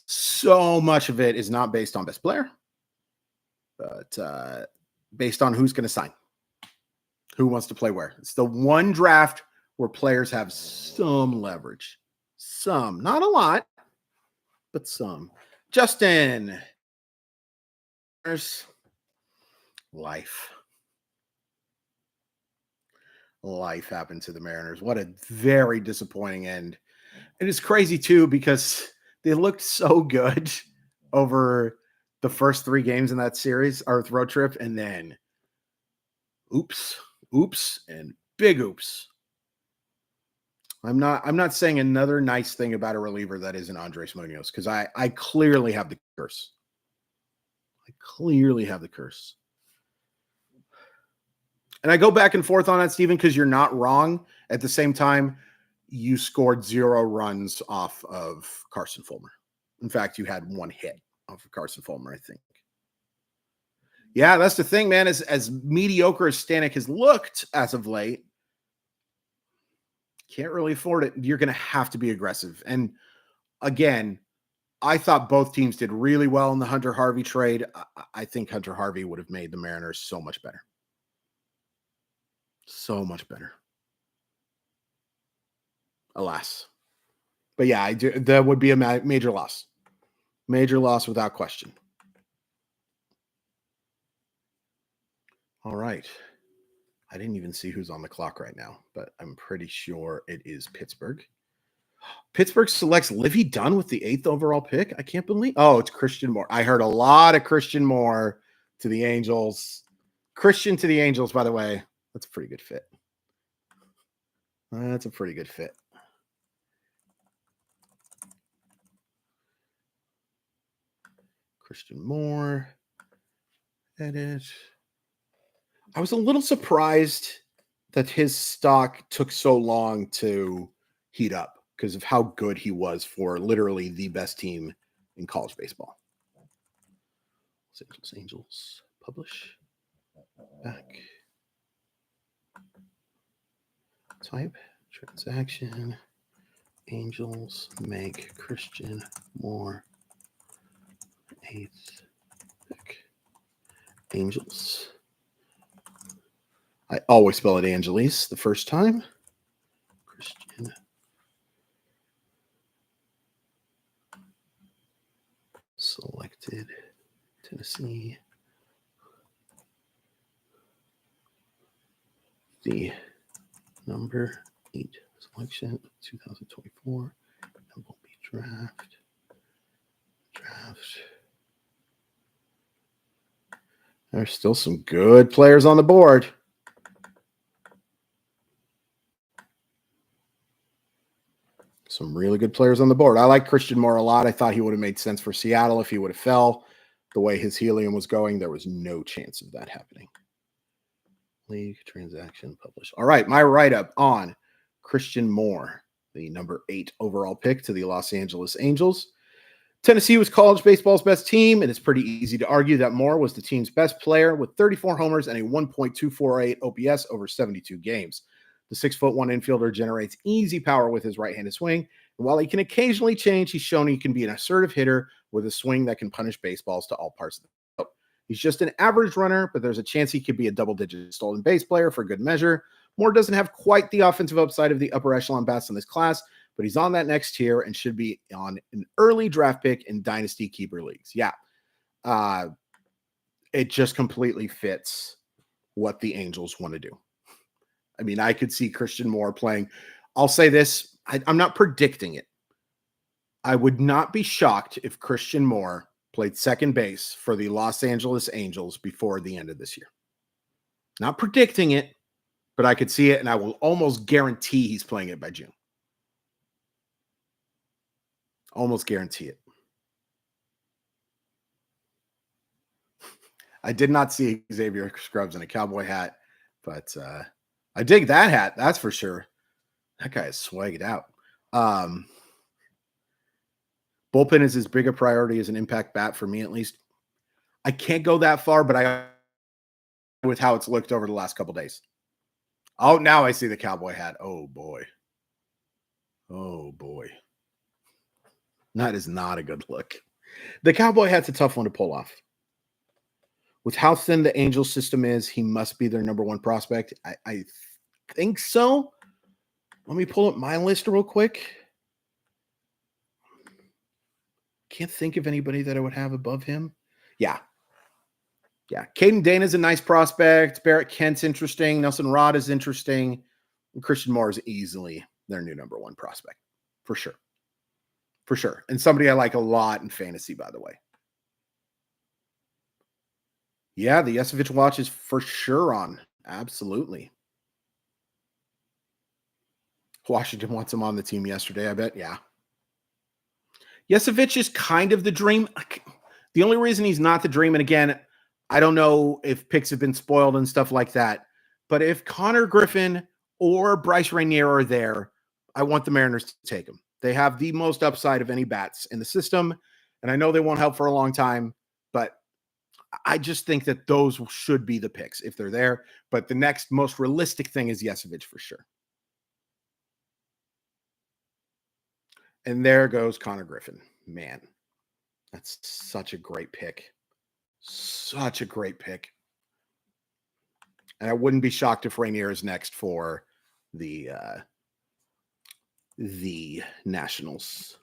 so much of it is not based on best player, but based on who's going to sign, who wants to play where. It's the one draft where players have some leverage. Some. Not a lot, but some. Justin. There's life. Life happened to the Mariners. What a very disappointing end. It is crazy, too, because they looked so good over the first 3 games in that series, or road trip, and then oops, and big oops. I'm not saying another nice thing about a reliever that isn't Andres Munoz, because I clearly have the curse. And I go back and forth on that, Steven, because you're not wrong. At the same time, you scored 0 runs off of Carson Fulmer. In fact, you had 1 hit off of Carson Fulmer, I think. Yeah, that's the thing, man. As mediocre as Stanek has looked as of late, can't really afford it. You're going to have to be aggressive. And again, I thought both teams did really well in the Hunter Harvey trade. I think Hunter Harvey would have made the Mariners so much better. So much better. Alas. But yeah, that would be a major loss. Major loss without question. All right. I didn't even see who's on the clock right now, but I'm pretty sure it is Pittsburgh. Pittsburgh selects Livy Dunn with the 8th overall pick. I can't believe. Oh, it's Christian Moore. I heard a lot of Christian Moore to the Angels. Christian to the Angels, by the way. That's a pretty good fit. That's a pretty good fit. Christian Moore. Edit. I was a little surprised that his stock took so long to heat up because of how good he was for literally the best team in college baseball. Angels, publish, back, type, transaction, Angels make Christian Moore 8th pick. Angels. I always spell it Angeles the first time. Christian. Selected Tennessee. The number 8 selection of 2024 MLB Draft. There's still some good players on the board. Some really good players on the board. I like Christian Moore a lot. I thought he would have made sense for Seattle if he would have fell. The way his helium was going, there was no chance of that happening. League transaction publish. All right, my write-up on Christian Moore, the number 8 overall pick to the Los Angeles Angels. Tennessee was college baseball's best team, and it's pretty easy to argue that Moore was the team's best player with 34 homers and a 1.248 OPS over 72 games. The 6'1" infielder generates easy power with his right-handed swing, and while he can occasionally change, he's shown he can be an assertive hitter with a swing that can punish baseballs to all parts of the field. He's just an average runner, but there's a chance he could be a double-digit stolen base player for good measure. Moore doesn't have quite the offensive upside of the upper echelon bats in this class, but he's on that next tier and should be on an early draft pick in dynasty keeper leagues. Yeah. It just completely fits what the Angels want to do. I mean, I could see Christian Moore playing. I'll say this. I'm not predicting it. I would not be shocked if Christian Moore played second base for the Los Angeles Angels before the end of this year. Not predicting it, but I could see it, and I will almost guarantee he's playing it by June. Almost guarantee it. I did not see Xavier Scrubs in a cowboy hat, but I dig that hat. That's for sure. That guy is swagged out. Bullpen is as big a priority as an impact bat for me, at least. I can't go that far, but I with how it's looked over the last couple days. Oh, now I see the cowboy hat. Oh, boy. Oh, boy. That is not a good look. The cowboy hat's a tough one to pull off. With how thin the Angels system is, he must be their number 1 prospect. I think so. Let me pull up my list real quick. Can't think of anybody that I would have above him. Yeah. Caden Dana's a nice prospect. Barrett Kent's interesting. Nelson Rod is interesting. And Christian Moore is easily their new number 1 prospect. For sure. For sure. And somebody I like a lot in fantasy, by the way. Yeah, the Yesevich watch is for sure on. Absolutely. Washington wants him on the team yesterday, I bet. Yeah. Yesevich is kind of the dream. The only reason he's not the dream, and again, I don't know if picks have been spoiled and stuff like that, but if Connor Griffin or Bryce Rainier are there, I want the Mariners to take him. They have the most upside of any bats in the system, and I know they won't help for a long time, but I just think that those should be the picks if they're there. But the next most realistic thing is Yesevich for sure. And there goes Connor Griffin. Man, that's such a great pick. Such a great pick. And I wouldn't be shocked if Rainier is next for the Nationals.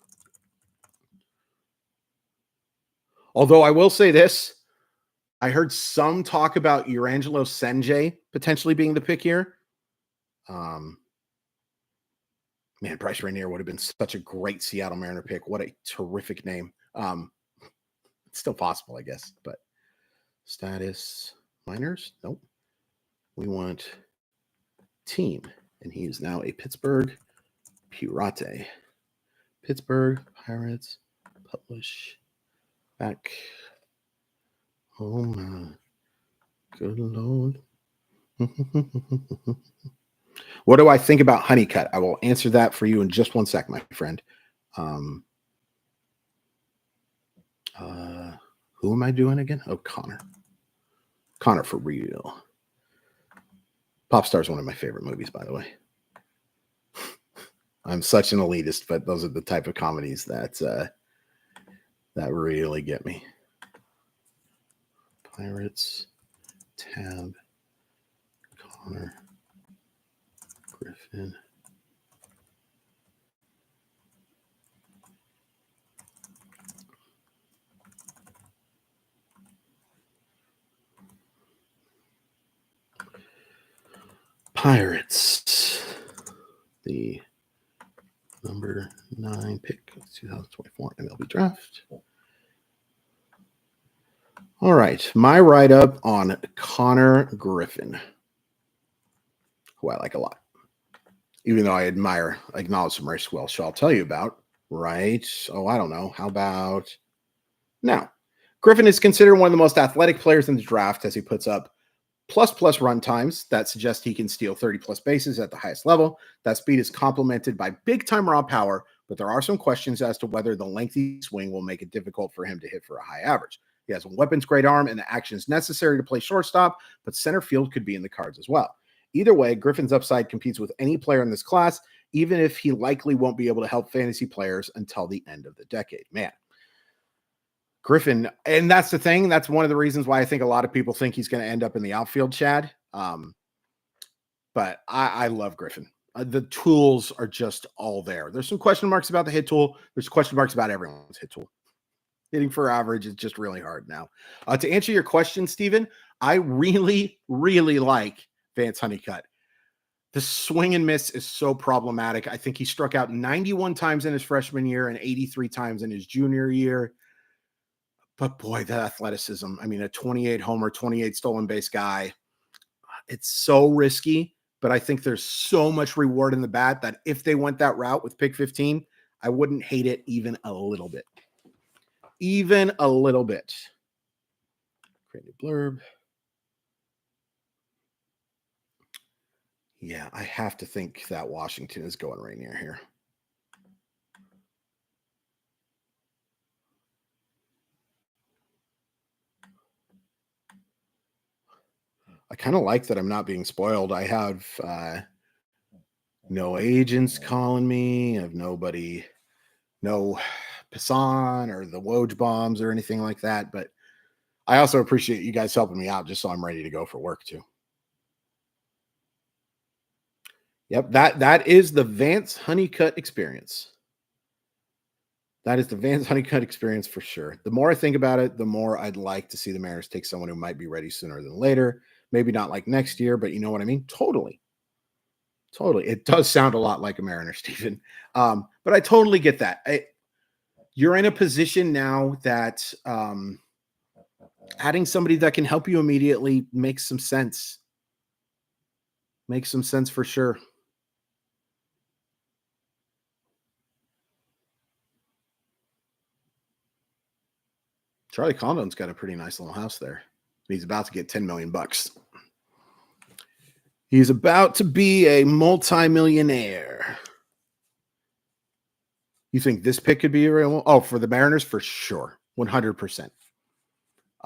Although I will say this, I heard some talk about Urangelo Senjay potentially being the pick here. Man, Bryce Rainier would have been such a great Seattle Mariner pick. What a terrific name. It's still possible, I guess, but status. Minors? Nope. We want team. And he is now a Pittsburgh Pirate. Pittsburgh Pirates. Publish. Back. Oh my good Lord. What do I think about Honeycutt? I will answer that for you in just one sec, my friend. Who am I doing again? Oh, Connor. Connor for real. Popstar is one of my favorite movies, by the way. I'm such an elitist, but those are the type of comedies that really get me. Pirates, tab, Connor, Griffin. Pirates, the number 9 pick of 2024 MLB Draft. All right, my write-up on Connor Griffin, who I like a lot, even though I acknowledge some risk Welsh I'll tell you about, right? Oh, I don't know. How about now? Griffin is considered one of the most athletic players in the draft as he puts up plus run times that suggest he can steal 30+ bases at the highest level. That speed is complemented by big-time raw power, but there are some questions as to whether the lengthy swing will make it difficult for him to hit for a high average. He has a weapons-grade arm and the actions necessary to play shortstop, but center field could be in the cards as well. Either way, Griffin's upside competes with any player in this class, even if he likely won't be able to help fantasy players until the end of the decade. Man, Griffin, and that's the thing. That's one of the reasons why I think a lot of people think he's going to end up in the outfield, Chad. But I love Griffin. The tools are just all there. There's some question marks about the hit tool. There's question marks about everyone's hit tool. Hitting for average is just really hard now. To answer your question, Steven, I really, really like Vance Honeycutt. The swing and miss is so problematic. I think he struck out 91 times in his freshman year and 83 times in his junior year. But boy, the athleticism. I mean, a 28 homer, 28 stolen base guy. It's so risky, but I think there's so much reward in the bat that if they went that route with pick 15, I wouldn't hate it even a little bit. Even a little bit. Create a blurb. Yeah, I have to think that Washington is going Rainier here. I kind of like that I'm not being spoiled. I have no agents calling me. I have nobody, no Passan or the Woj bombs or anything like that. But I also appreciate you guys helping me out just so I'm ready to go for work too. Yep, that is the Vance Honeycutt experience. That is the Vance Honeycutt experience for sure. The more I think about it, the more I'd like to see the Mariners take someone who might be ready sooner than later. Maybe not like next year, but you know what I mean? Totally. It does sound a lot like a Mariner, Stephen. But I totally get that. You're in a position now that adding somebody that can help you immediately makes some sense. Makes some sense for sure. Charlie Condon's got a pretty nice little house there. He's about to get $10 million. He's about to be a multimillionaire. You think this pick could be available? Oh, for the Mariners, for sure. 100%.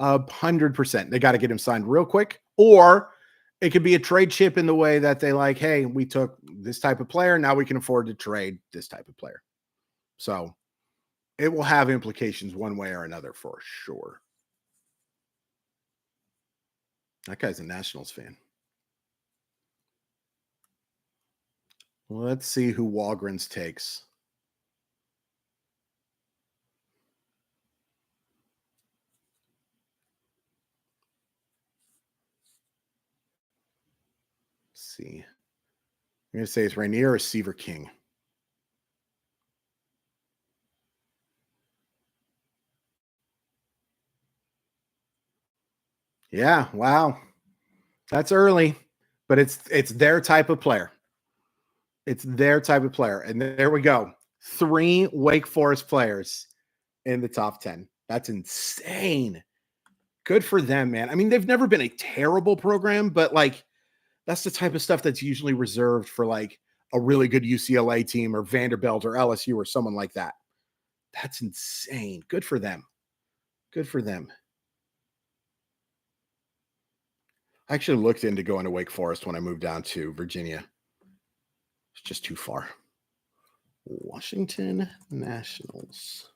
100%. They got to get him signed real quick. Or it could be a trade chip in the way that they like, hey, we took this type of player. Now we can afford to trade this type of player. So it will have implications one way or another for sure. That guy's a Nationals fan. Let's see who Walgreens takes. Let's see. I'm going to say it's Rainier or Seaver King. Yeah, wow. That's early, but it's their type of player. It's their type of player. And there we go. 3 Wake Forest players in the top 10. That's insane. Good for them, man. I mean, they've never been a terrible program, but like that's the type of stuff that's usually reserved for like a really good UCLA team or Vanderbilt or LSU or someone like that. That's insane. Good for them. Good for them. I actually looked into going to Wake Forest when I moved down to Virginia. It's just too far. Washington Nationals.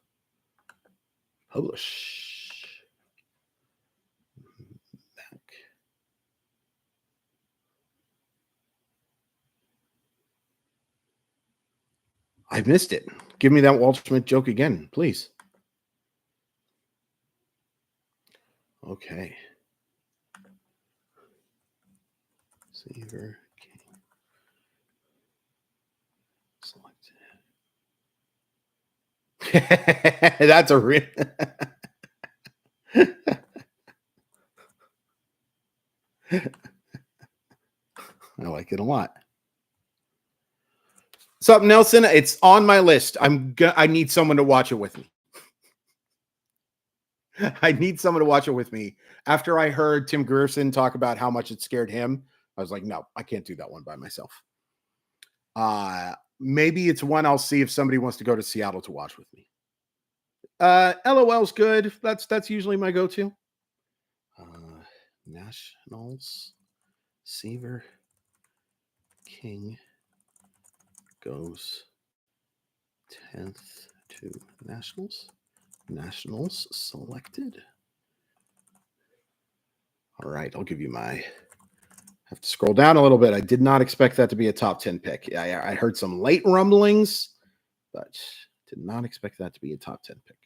Publish. Back. I missed it. Give me that Walter Smith joke again, please. Okay. Seaver King. Selected. That's a real. I like it a lot. What's up, Nelson? It's on my list. I need someone to watch it with me. I need someone to watch it with me. After I heard Tim Grierson talk about how much it scared him, I was like, no, I can't do that one by myself. Maybe it's one I'll see if somebody wants to go to Seattle to watch with me. LOL's good. That's usually my go-to. Nationals. Seaver King goes 10th to Nationals. Nationals selected. All right, I'll give you my. Have to scroll down a little bit. I did not expect that to be a top 10 pick. I heard some late rumblings, but did not expect that to be a top 10 pick.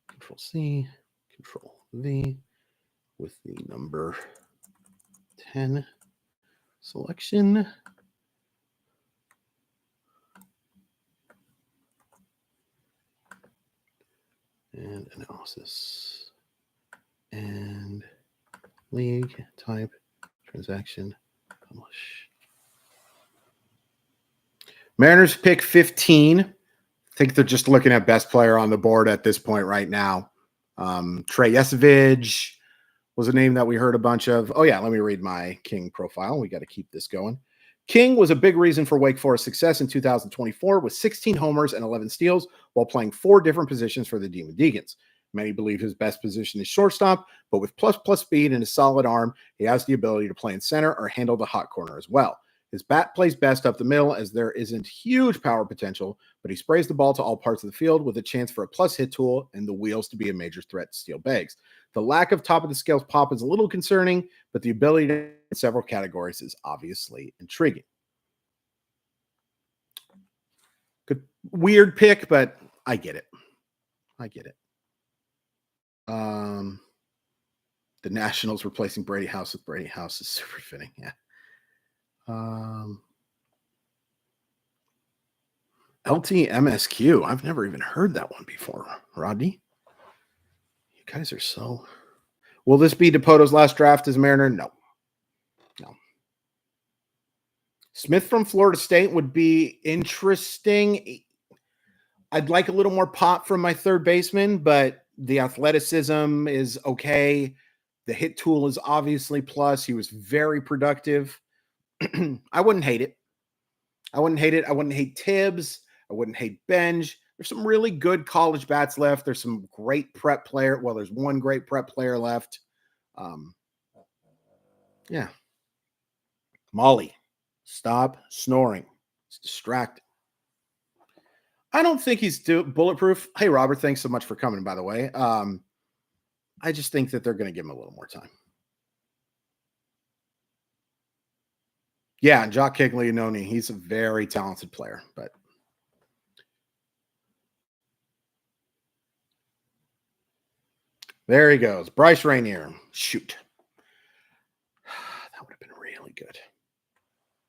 Control C, Control V with the number 10 selection. And analysis. And league type transaction publish. Mariners pick 15. I think they're just looking at best player on the board at this point right now. Trey Yesevich was a name that we heard a bunch of. Oh, yeah, let me read my King profile. We got to keep this going. King was a big reason for Wake Forest's success in 2024 with 16 homers and 11 steals while playing 4 different positions for the Demon Deacons. Many believe his best position is shortstop, but with plus speed and a solid arm, he has the ability to play in center or handle the hot corner as well. His bat plays best up the middle as there isn't huge power potential, but he sprays the ball to all parts of the field with a chance for a plus hit tool and the wheels to be a major threat to steal bags. The lack of top of the scales pop is a little concerning, but the ability to in several categories is obviously intriguing. Good, weird pick, but I get it. I get it. The Nationals replacing Brady House with Brady House is super fitting. Yeah. LTMSQ. I've never even heard that one before. Rodney, you guys are so. Will this be DePoto's last draft as Mariner? No. Smith from Florida State would be interesting. I'd like a little more pop from my third baseman, but the athleticism is okay. The hit tool is obviously plus. He was very productive. I wouldn't hate it. I wouldn't hate Tibbs. I wouldn't hate Benj. There's some really good college bats left. There's some great prep player. Well, there's one great prep player left. Yeah. Molly, stop snoring. It's distracting. I don't think he's bulletproof. Hey, Robert, thanks so much for coming, by the way. I just think that they're going to give him a little more time. Yeah, Jock Caglianone, he's a very talented player, but there he goes. Bryce Rainier. Shoot. That would have been really good.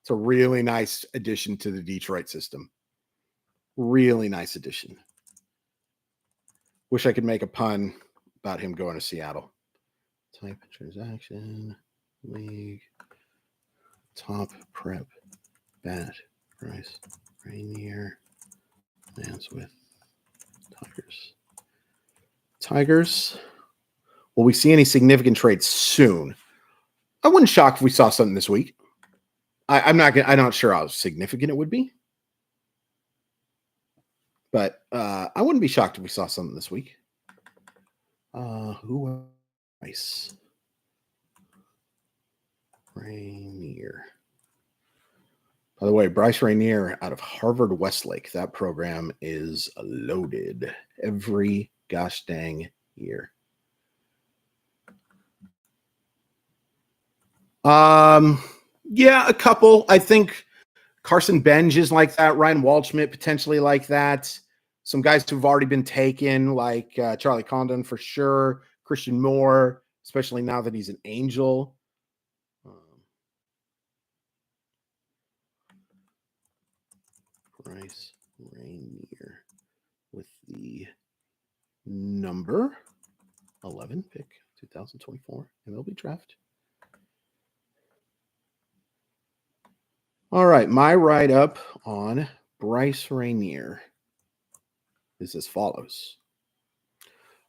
It's a really nice addition to the Detroit system. Really nice addition. Wish I could make a pun about him going to Seattle. Type transaction. League. Top prep. Bat. Price. Rainier. Lands with Tigers. Tigers. Will we see any significant trades soon? I wouldn't shock if we saw something this week. I'm not sure how significant it would be. But I wouldn't be shocked if we saw something this week. Who else? Rainier. By the way, Bryce Rainier out of Harvard Westlake. That program is loaded every gosh dang year. Yeah, a couple. I think Carson Benj is like that. Ryan Waldschmidt potentially like that. Some guys who've already been taken, like Charlie Condon for sure. Christian Moore, especially now that he's an Angel. Bryce Rainier with the number 11 pick, 2024 MLB Draft. All right, my write-up on Bryce Rainier is as follows.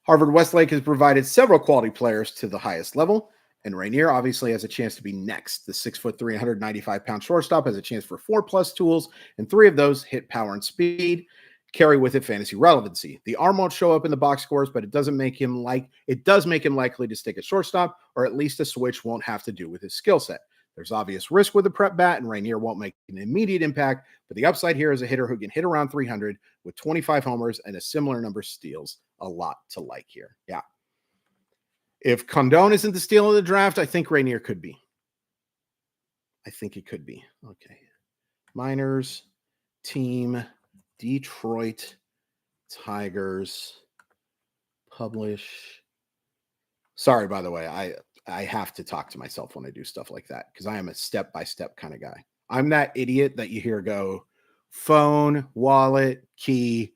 Harvard Westlake has provided several quality players to the highest level, and Rainier obviously has a chance to be next. The 6'3", 195-pound shortstop has a chance for 4+ tools, and 3 of those hit power and speed, carry with it fantasy relevancy. The arm won't show up in the box scores, but it does make him likely to stick at shortstop, or at least a switch won't have to do with his skill set. There's obvious risk with the prep bat, and Rainier won't make an immediate impact, but the upside here is a hitter who can hit around 300 with 25 homers and a similar number of steals. A lot to like here. Yeah. If Condon isn't the steal of the draft, I think Rainier could be. I think it could be. Okay. Minors, team, Detroit Tigers, publish. Sorry, by the way, I have to talk to myself when I do stuff like that because I am a step-by-step kind of guy. I'm that idiot that you hear go phone, wallet, key.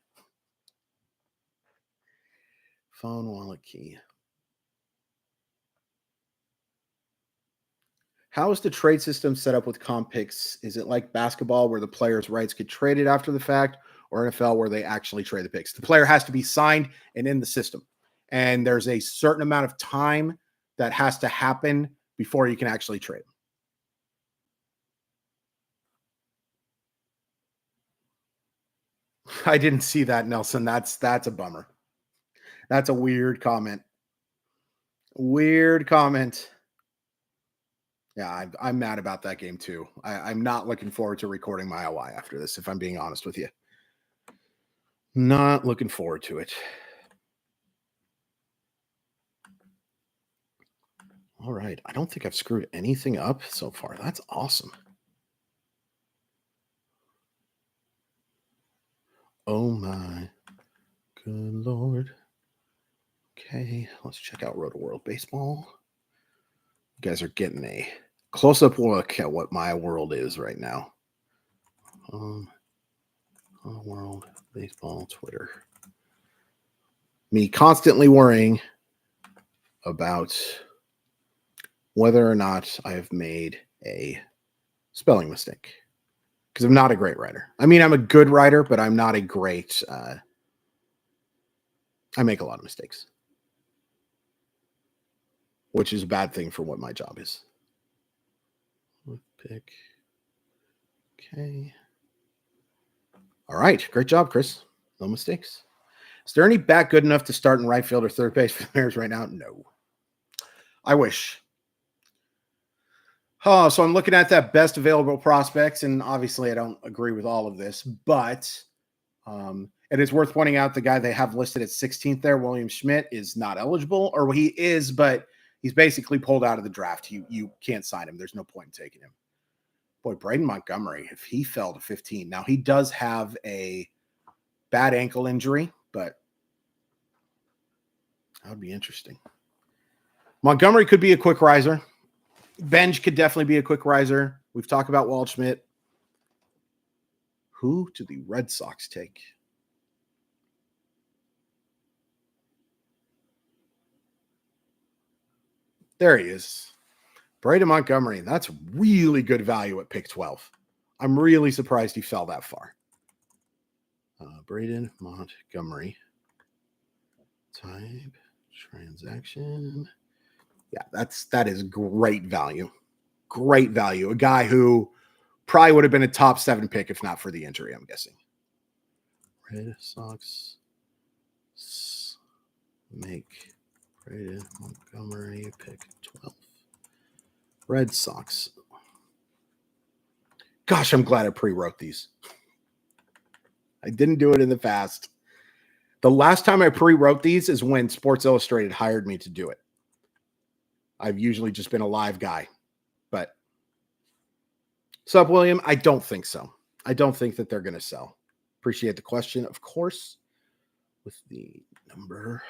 Phone, wallet, key. How is the trade system set up with comp picks? Is it like basketball where the player's rights get traded after the fact, or NFL where they actually trade the picks? The player has to be signed and in the system. And there's a certain amount of time that has to happen before you can actually trade. I didn't see that, Nelson. That's a bummer. That's a weird comment. Weird comment. Yeah, I'm mad about that game too. I'm not looking forward to recording my LY after this, if I'm being honest with you. Not looking forward to it. All right. I don't think I've screwed anything up so far. That's awesome. Oh my good Lord. Okay, let's check out Roto World Baseball. You guys are getting a close-up look at what my world is right now. World Baseball Twitter. Me constantly worrying about whether or not I have made a spelling mistake. Because I'm not a great writer. I mean, I'm a good writer, but I'm not a great... I make a lot of mistakes. Which is a bad thing for what my job is. Pick. Okay. All right. Great job, Chris. No mistakes. Is there any bat good enough to start in right field or third base for the Mariners right now? No. I wish. Oh, so I'm looking at that best available prospects, and obviously I don't agree with all of this, but it is worth pointing out the guy they have listed at 16th there, William Schmidt, is not eligible, or he is, but he's basically pulled out of the draft. You can't sign him. There's no point in taking him. Boy, Braden Montgomery, if he fell to 15. Now, he does have a bad ankle injury, but that would be interesting. Montgomery could be a quick riser. Benj could definitely be a quick riser. We've talked about Waldschmidt. Who do the Red Sox take? There he is. Braden Montgomery. That's really good value at pick 12. I'm really surprised he fell that far. Braden Montgomery. Type transaction. Yeah, that is great value. Great value. A guy who probably would have been a top 7 pick if not for the injury, I'm guessing. Red Sox make Braden Montgomery pick 12. Red Sox. Gosh, I'm glad I pre-wrote these. I didn't do it in the past. The last time I pre-wrote these is when Sports Illustrated hired me to do it. I've usually just been a live guy. But, sup, William? I don't think so. I don't think that they're going to sell. Appreciate the question, of course. With the number.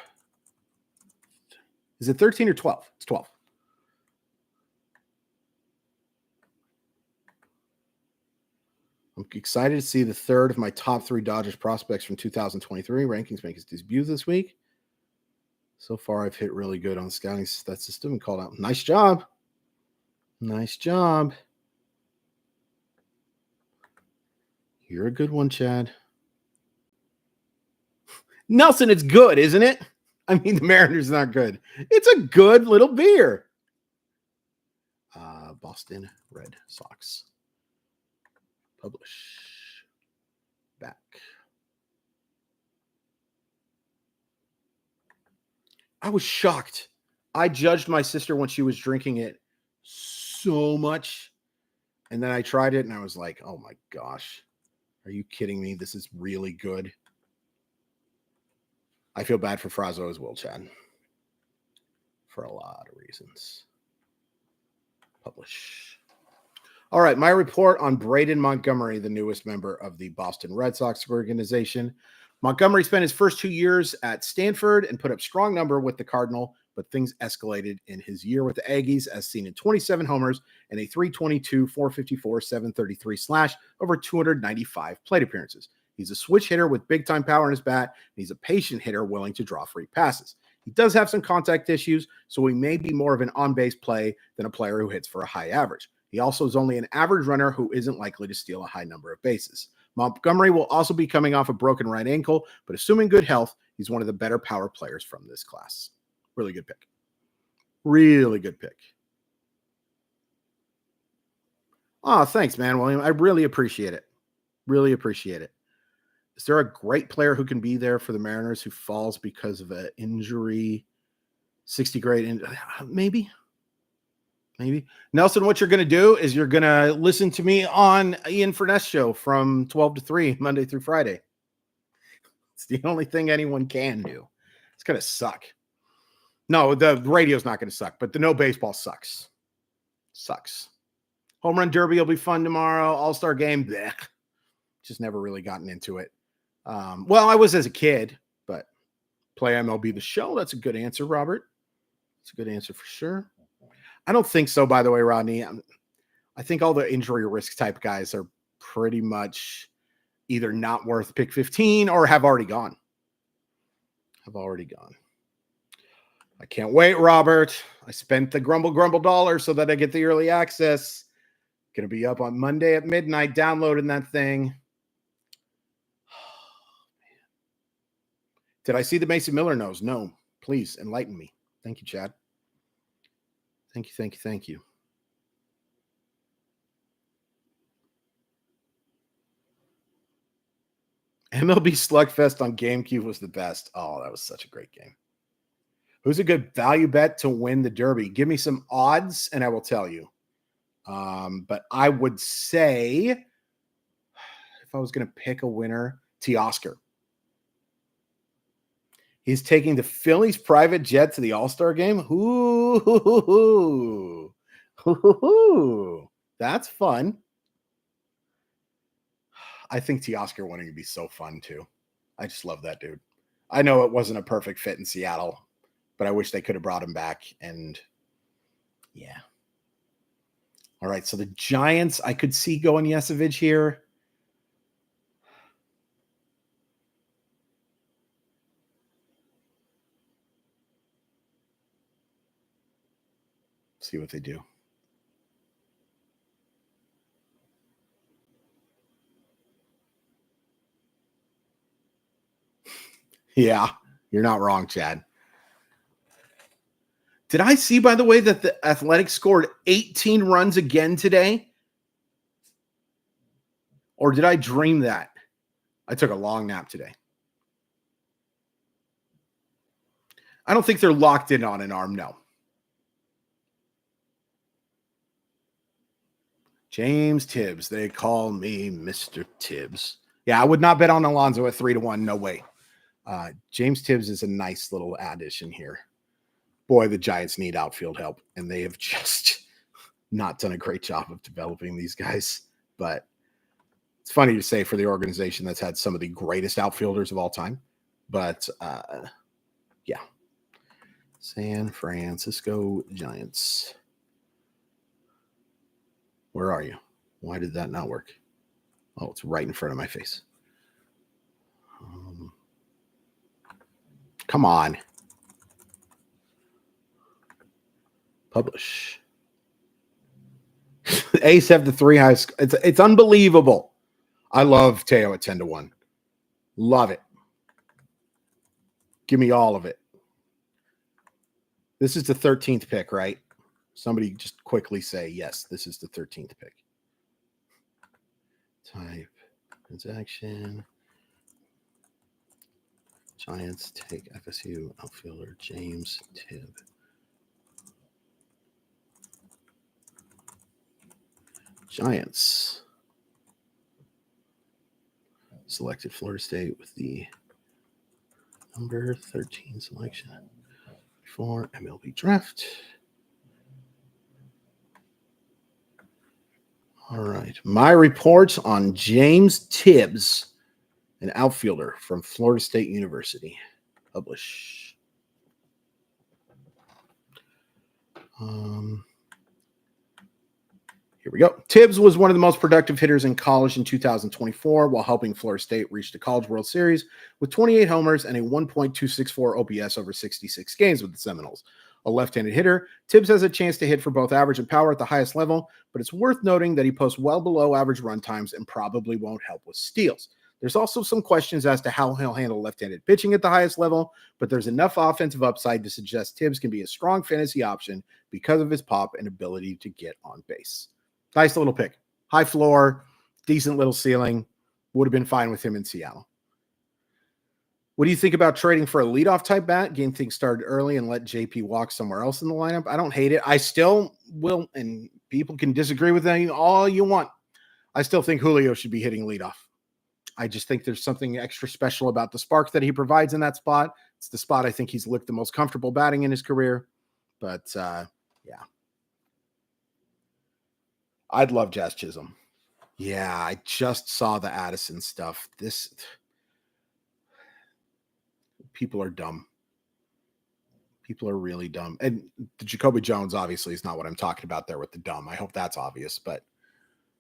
Is it 13 or 12? It's 12. I'm excited to see the third of my top 3 Dodgers prospects from 2023. Rankings make its debut this week. So far, I've hit really good on scouting that system and called out. Nice job. Nice job. You're a good one, Chad. Nelson, it's good, isn't it? I mean, the Mariners not good. It's a good little beer. Boston Red Sox. Publish. Back. I was shocked. I judged my sister when she was drinking it so much. And then I tried it and I was like, oh my gosh. Are you kidding me? This is really good. I feel bad for Frazo as well, Chad. For a lot of reasons. Publish. All right, my report on Braden Montgomery, the newest member of the Boston Red Sox organization. Montgomery spent his first 2 years at Stanford and put up strong number with the Cardinal, but things escalated in his year with the Aggies, as seen in 27 homers and a 322, 454, 733 slash over 295 plate appearances. He's a switch hitter with big-time power in his bat, and he's a patient hitter willing to draw free passes. He does have some contact issues, so he may be more of an on-base play than a player who hits for a high average. He also is only an average runner who isn't likely to steal a high number of bases. Montgomery will also be coming off a broken right ankle, but assuming good health, he's one of the better power players from this class. Really good pick. Really good pick. Oh, thanks, man, William. I really appreciate it. Really appreciate it. Is there a great player who can be there for the Mariners who falls because of an injury? 60 grade, maybe. Nelson, what you're going to do is you're going to listen to me on Ian Furness show from 12 to 3, Monday through Friday. It's the only thing anyone can do. It's going to suck. No, the radio's not going to suck, but the no baseball sucks. Sucks. Home Run Derby will be fun tomorrow. All-Star Game, bleh. Just never really gotten into it. Well, I was as a kid, but play MLB The Show. That's a good answer, Robert. That's a good answer for sure. I don't think so, by the way, Rodney. I think all the injury risk type guys are pretty much either not worth pick 15 or have already gone. I can't wait, Robert. I spent the grumble dollar so that I get the early access. Going to be up on Monday at midnight downloading that thing. Did I see the Mason Miller nose? No. Please enlighten me. Thank you, Chad. Thank you. MLB Slugfest on GameCube was the best. Oh, that was such a great game. Who's a good value bet to win the Derby? Give me some odds and I will tell you. But I would say if I was going to pick a winner, Teoscar. He's taking the Phillies private jet to the All-Star game. Ooh. That's fun. I think Teoscar winning would be so fun too. I just love that dude. I know it wasn't a perfect fit in Seattle, but I wish they could have brought him back. And yeah. All right. So the Giants, I could see going Yesevich here. See what they do. Yeah, you're not wrong, Chad. Did I see, by the way, that the Athletics scored 18 runs again today? Or did I dream that? I took a long nap today. I don't think they're locked in on an arm, no. James Tibbs. They call me Mr. Tibbs. Yeah, I would not bet on Alonso at 3-1. No way. James Tibbs is a nice little addition here. Boy, the Giants need outfield help, and they have just not done a great job of developing these guys. But it's funny to say for the organization that's had some of the greatest outfielders of all time. But, yeah. San Francisco Giants. Where are you? Why did that not work? Oh, it's right in front of my face. Come on. Publish. Ace have the 3 highest. It's unbelievable. I love Teo at 10-1. Love it. Give me all of it. This is the 13th pick, right? Somebody just quickly say, yes, this is the 13th pick. Type transaction. Giants take FSU outfielder James Tibb. Giants selected Florida State with the number 13 selection for MLB Draft. All right. My report on James Tibbs, an outfielder from Florida State University. Publish. Here we go. Tibbs was one of the most productive hitters in college in 2024 while helping Florida State reach the College World Series with 28 homers and a 1.264 OPS over 66 games with the Seminoles. A left-handed hitter, Tibbs has a chance to hit for both average and power at the highest level, but it's worth noting that he posts well below average run times and probably won't help with steals. There's also some questions as to how he'll handle left-handed pitching at the highest level, but there's enough offensive upside to suggest Tibbs can be a strong fantasy option because of his pop and ability to get on base. Nice little pick. High floor, decent little ceiling. Would have been fine with him in Seattle. What do you think about trading for a leadoff type bat? Game things started early and let JP walk somewhere else in the lineup. I don't hate it. I still will, and people can disagree with me all you want. I still think Julio should be hitting leadoff. I just think there's something extra special about the spark that he provides in that spot. It's the spot I think he's looked the most comfortable batting in his career. But, yeah. I'd love Jazz Chisholm. Yeah, I just saw the Addison stuff. People are dumb. People are really dumb. And the Jacoby Jones obviously is not what I'm talking about there with the dumb. I hope that's obvious, but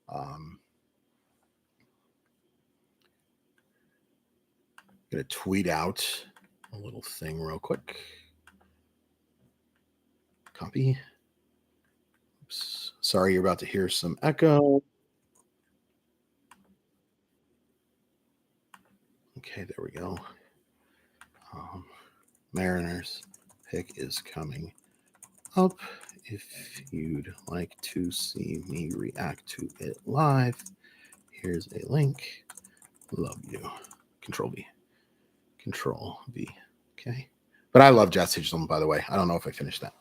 I'm going to tweet out a little thing real quick. Copy. Oops. Sorry, you're about to hear some echo. Okay, there we go. Mariners pick is coming up. If you'd like to see me react to it live, here's a link. Love you. Control V. Control V. Okay. But I love Jazz Chisholm, by the way. I don't know if I finished that.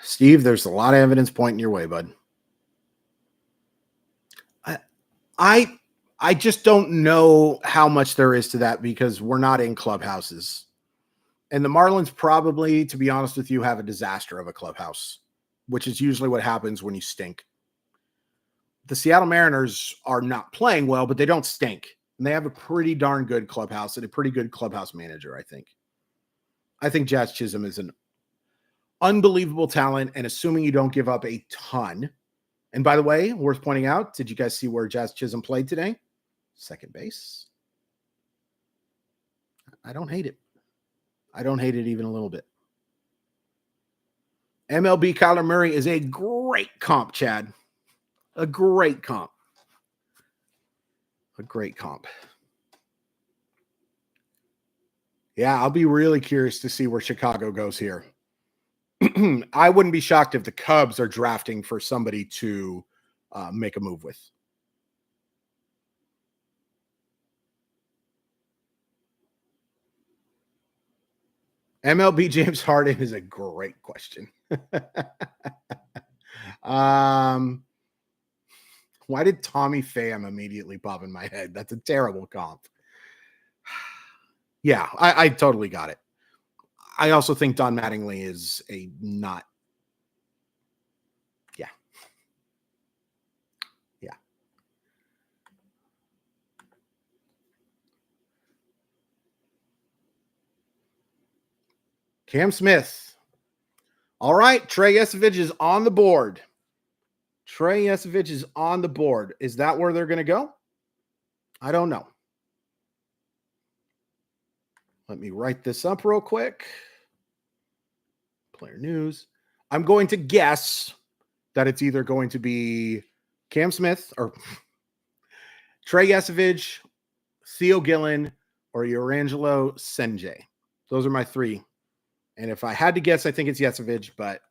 Steve, there's a lot of evidence pointing your way, bud. I just don't know how much there is to that because we're not in clubhouses. And the Marlins probably, to be honest with you, have a disaster of a clubhouse, which is usually what happens when you stink. The Seattle Mariners are not playing well, but they don't stink. And they have a pretty darn good clubhouse and a pretty good clubhouse manager, I think. I think Jazz Chisholm is an unbelievable talent, and assuming you don't give up a ton. And by the way, worth pointing out, did you guys see where Jazz Chisholm played today? Second base. I don't hate it. I don't hate it even a little bit. MLB Kyler Murray is a great comp, Chad. A great comp. A great comp. Yeah, I'll be really curious to see where Chicago goes here. I wouldn't be shocked if the Cubs are drafting for somebody to make a move with. MLB James Harden is a great question. Why did Tommy Pham immediately pop in my head? That's a terrible comp. Yeah, I totally got it. I also think Don Mattingly is a not. Yeah. Yeah. Cam Smith. All right. Trey Yesovich is on the board. Trey Yesovich is on the board. Is that where they're going to go? I don't know. Let me write this up real quick. Player news. I'm going to guess that it's either going to be Cam Smith or Trey Yesovich, Theo Gillen, or Urangelo Senjay. Those are my three. And if I had to guess, I think it's Yesovich, but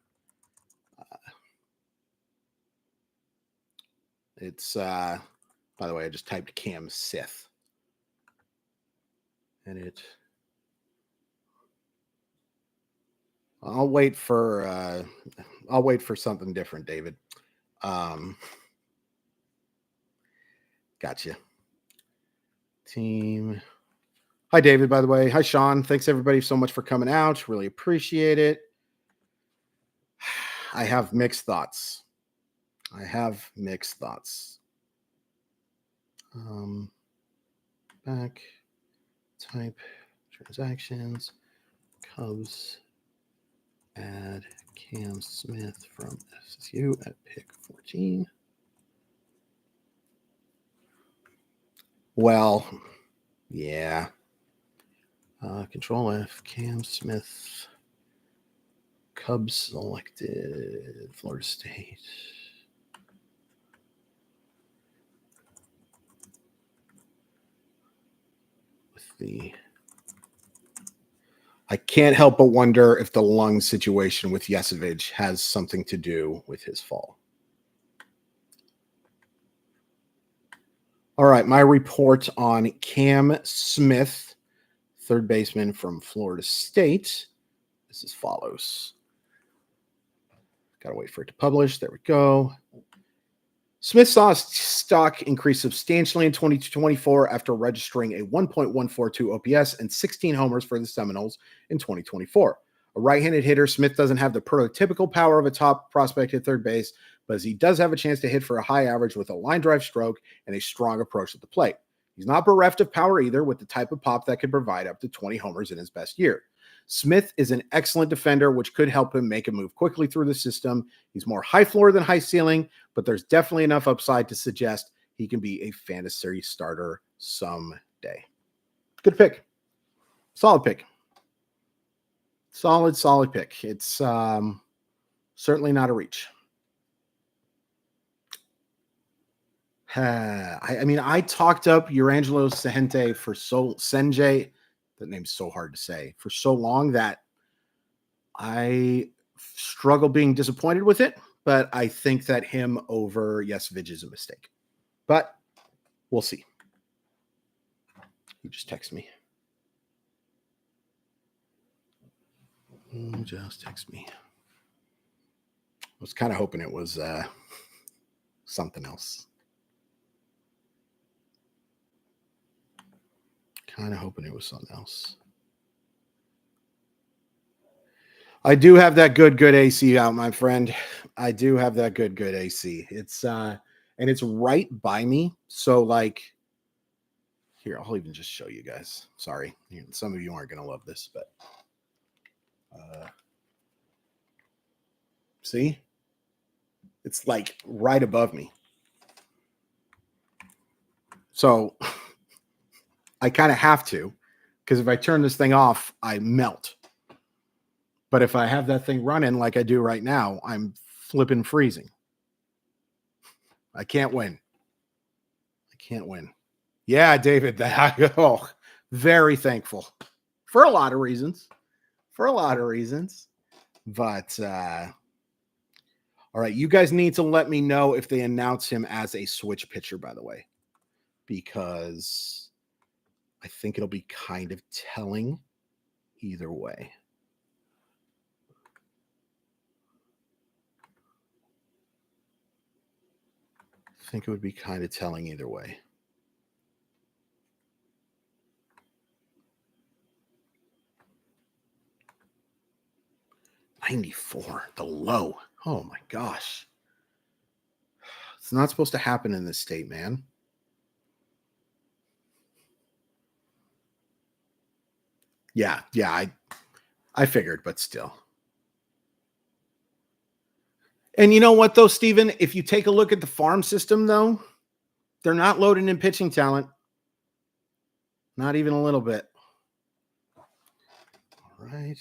it's, by the way, I just typed Cam Sith. And I'll wait for something different, David. Gotcha. Team. Hi, David, by the way. Hi, Sean. Thanks, everybody, so much for coming out. Really appreciate it. I have mixed thoughts. Back, type, transactions, Cubs, add Cam Smith from SSU at pick 14. Well, yeah. Control F, Cam Smith, Cubs selected, Florida State. I can't help but wonder if the lung situation with Yesovich has something to do with his fall. All right, my report on Cam Smith, third baseman from Florida State, is as follows. Got to wait for it to publish. There we go. Smith saw his stock increase substantially in 2024 after registering a 1.142 OPS and 16 homers for the Seminoles in 2024. A right-handed hitter, Smith doesn't have the prototypical power of a top prospect at third base, but he does have a chance to hit for a high average with a line drive stroke and a strong approach at the plate. He's not bereft of power either, with the type of pop that could provide up to 20 homers in his best year. Smith is an excellent defender, which could help him make a move quickly through the system. He's more high floor than high ceiling, but there's definitely enough upside to suggest he can be a fantasy starter someday. Good pick. Solid pick. Solid pick. It's certainly not a reach. I talked up Urangelo Senjay. That name's so hard to say, for so long that I struggle being disappointed with it, but I think that him over Yesovich is a mistake. But we'll see. He just texted me. I was kind of hoping it was something else. I do have that good AC out, my friend. I do have that good AC. It's and it's right by me. So like here, I'll even just show you guys. Sorry. Some of you aren't going to love this, but see? It's like right above me. So I kind of have to, Because if I turn this thing off, I melt. But if I have that thing running like I do right now, I'm flipping freezing. I can't win. I can't win. Yeah, David, very thankful for a lot of reasons. But all right, you guys need to let me know if they announce him as a switch pitcher, by the way, because I think it'll be kind of telling either way. I think it would be kind of telling either way. $94, the low. Oh my gosh. It's not supposed to happen in this state, man. Yeah, I figured, but still. And you know what, though, Steven? If you take a look at the farm system, though, they're not loading in pitching talent. Not even a little bit. All right.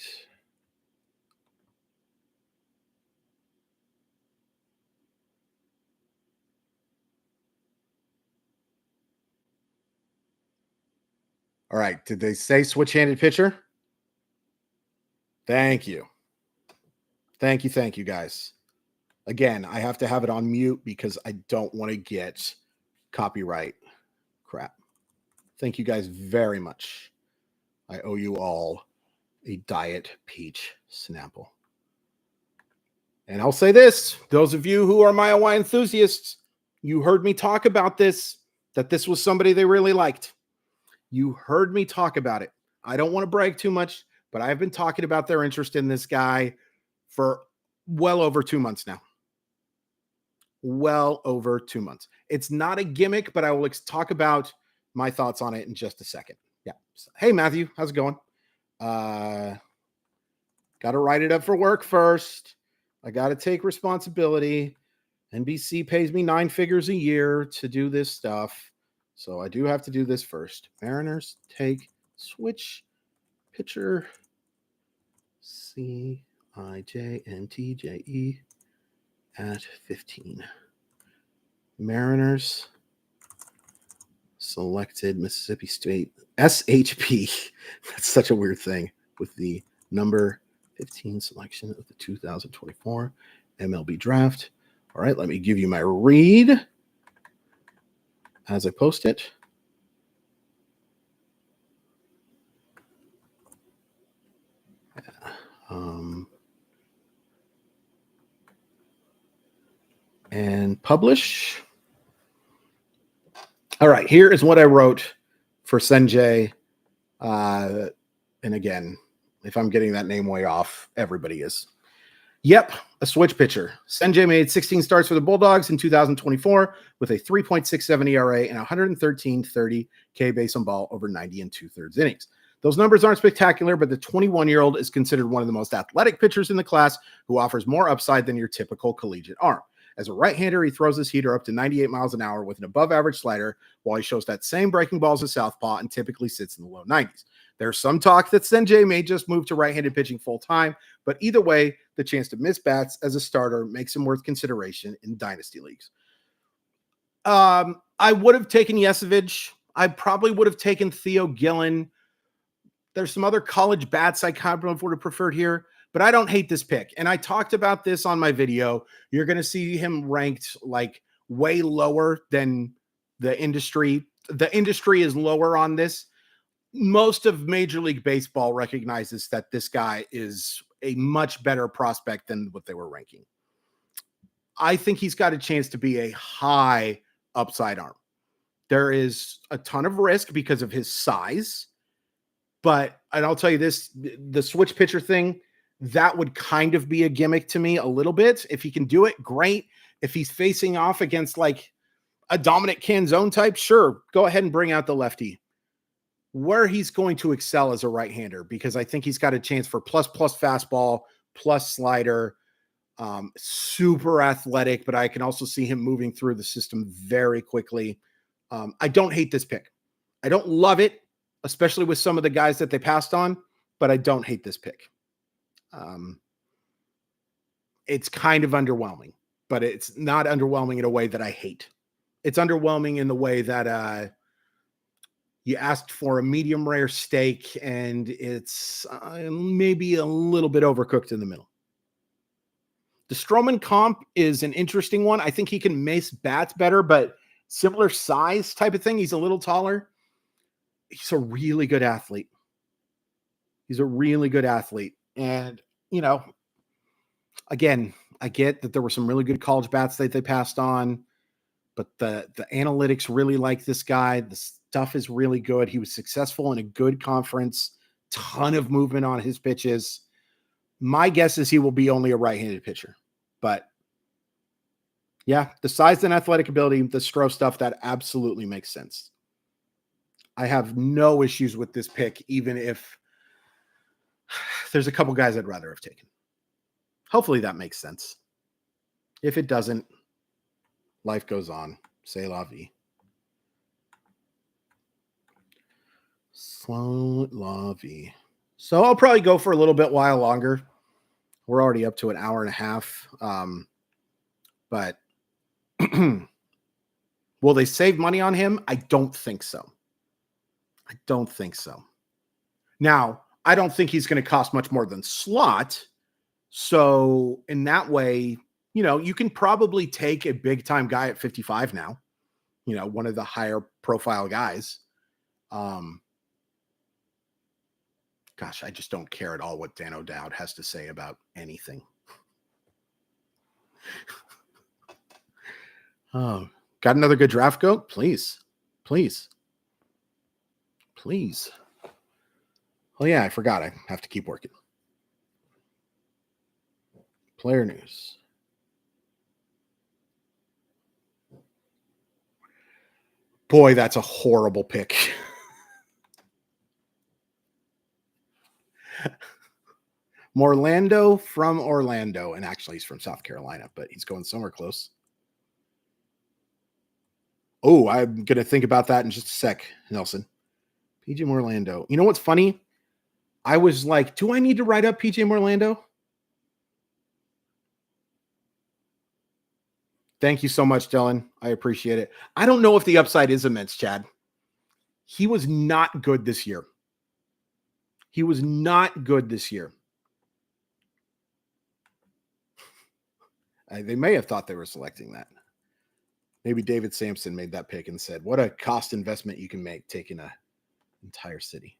All right. Did they say switch-handed pitcher? Thank you. Thank you, guys. Again, I have to have it on mute because I don't want to get copyright crap. Thank you guys very much. I owe you all a Diet Peach Snapple. And I'll say this, those of you who are my Hawaii enthusiasts, you heard me talk about this, that this was somebody they really liked. You heard me talk about it. I don't want to brag too much, but I've been talking about their interest in this guy for well over 2 months now. Well over 2 months. It's not a gimmick, but I will talk about my thoughts on it in just a second. Yeah. Hey, Matthew, how's it going? Got to write it up for work first. I got to take responsibility. NBC pays me 9 figures a year to do this stuff. So I do have to do this first. Mariners take switch pitcher CIJNTJE at 15. Mariners selected Mississippi State SHP. That's such a weird thing with the number 15 selection of the 2024 MLB Draft. All right, let me give you my read as I post it. And publish. All right, here is what I wrote for Sanjay. And again, if I'm getting that name way off, everybody is. Yep, a switch pitcher. Sanjay made 16 starts for the Bulldogs in 2024 with a 3.67 ERA and 113.30 K base on ball over 90 and 2/3 innings. Those numbers aren't spectacular, but the 21-year-old is considered one of the most athletic pitchers in the class who offers more upside than your typical collegiate arm. As a right-hander, he throws his heater up to 98 miles an hour with an above-average slider, while he shows that same breaking ball as a southpaw and typically sits in the low 90s. There's some talk that Sanjay may just move to right-handed pitching full-time, but either way, the chance to miss bats as a starter makes him worth consideration in dynasty leagues. I would have taken Yesevich. I probably would have taken Theo Gillen. There's some other college bats I kind of would have preferred here, but I don't hate this pick. And I talked about this on my video. You're going to see him ranked like way lower than the industry. The industry is lower on this. Most of Major League Baseball recognizes that this guy is a much better prospect than what they were ranking. I think he's got a chance to be a high upside arm. There is a ton of risk because of his size, but, and I'll tell you this, the switch pitcher thing, that would kind of be a gimmick to me a little bit. If he can do it, great. If he's facing off against like a Dominic Canzone type, sure, go ahead and bring out the lefty. Where he's going to excel as a right-hander, because I think he's got a chance for plus fastball, plus slider, super athletic, but I can also see him moving through the system very quickly. I don't hate this pick. I don't love it, especially with some of the guys that they passed on, but I don't hate this pick. It's kind of underwhelming, but it's not underwhelming in a way that I hate. It's underwhelming in the way that you asked for a medium rare steak and it's maybe a little bit overcooked in the middle. The Stroman comp is an interesting one. I think he can mace bats better, but similar size type of thing. He's a little taller. He's a really good athlete. And, again, I get that there were some really good college bats that they passed on, but the analytics really like this guy. The stuff is really good. He was successful in a good conference, ton of movement on his pitches. My guess is he will be only a right-handed pitcher, but yeah, the size and athletic ability, the Stro stuff, that absolutely makes sense. I have no issues with this pick, even if there's a couple guys I'd rather have taken. Hopefully that makes sense. If it doesn't, life goes on. C'est la vie. Slow la vie. So I'll probably go for a little bit while longer. We're already up to an hour and a half. But will they save money on him? I don't think so. Now, I don't think he's going to cost much more than slot. So in that way, you can probably take a big time guy at 55 now, one of the higher profile guys. Gosh, I just don't care at all what Dan O'Dowd has to say about anything. Oh, got another good draft goat? Please. Oh yeah, I forgot. I have to keep working. Player news. Boy, that's a horrible pick. Morlando from Orlando. And actually, he's from South Carolina, but he's going somewhere close. Oh, I'm going to think about that in just a sec, Nelson. PJ Morlando. You know what's funny? I was like, do I need to write up PJ Morlando? Thank you so much, Dylan. I appreciate it. I don't know if the upside is immense, Chad. He was not good this year. They may have thought they were selecting that. Maybe David Sampson made that pick and said, what a cost investment you can make taking an entire city.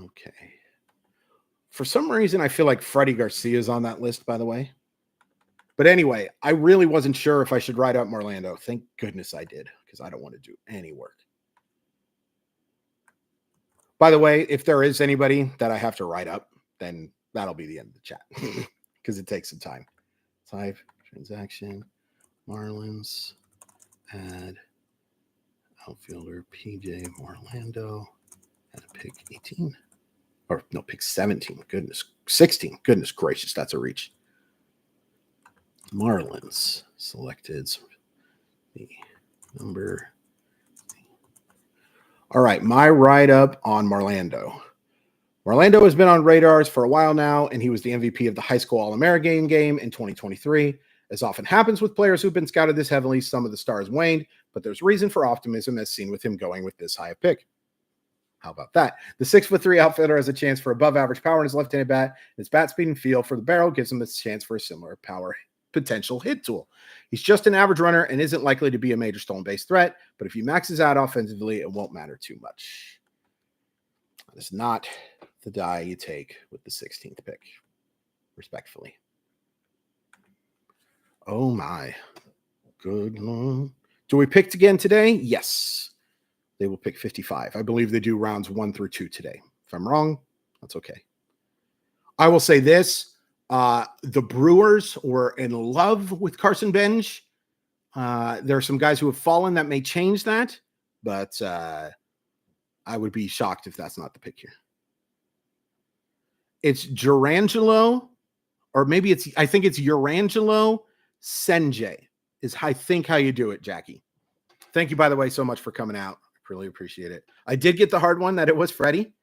Okay. For some reason, I feel like Freddie Garcia is on that list, by the way. But anyway, I really wasn't sure if I should write up Morlando. Thank goodness I did, because I don't want to do any work. By the way, if there is anybody that I have to write up, then that'll be the end of the chat, because it takes some time. Type, transaction, Marlins, add, outfielder, PJ Morlando, and a pick 18. Or no, pick 17. 16. Goodness gracious, that's a reach. Marlins selected the number. All right, my write-up on Morlando. Morlando has been on radars for a while now, and he was the MVP of the high school All-American game in 2023. As often happens with players who've been scouted this heavily, some of the stars waned, but there's reason for optimism as seen with him going with this high a pick. How about that? The 6'3" outfielder has a chance for above average power in his left-handed bat. His bat speed and feel for the barrel gives him a chance for a similar power potential hit tool. He's just an average runner and isn't likely to be a major stolen base threat, but if he maxes out offensively, it won't matter too much. That is not the die you take with the 16th pick, respectfully. Oh my. Good Lord. Do we pick again today? Yes. They will pick 55. I believe they do rounds 1 through 2 today. If I'm wrong, that's okay. I will say this. The Brewers were in love with Carson Benj. There are some guys who have fallen that may change that, but I would be shocked if that's not the pick here. It's Jurangelo, or maybe I think it's Urangelo Senje is I think how you do it, Jackie. Thank you, by the way, so much for coming out. I really appreciate it. I did get the hard one that it was Freddie.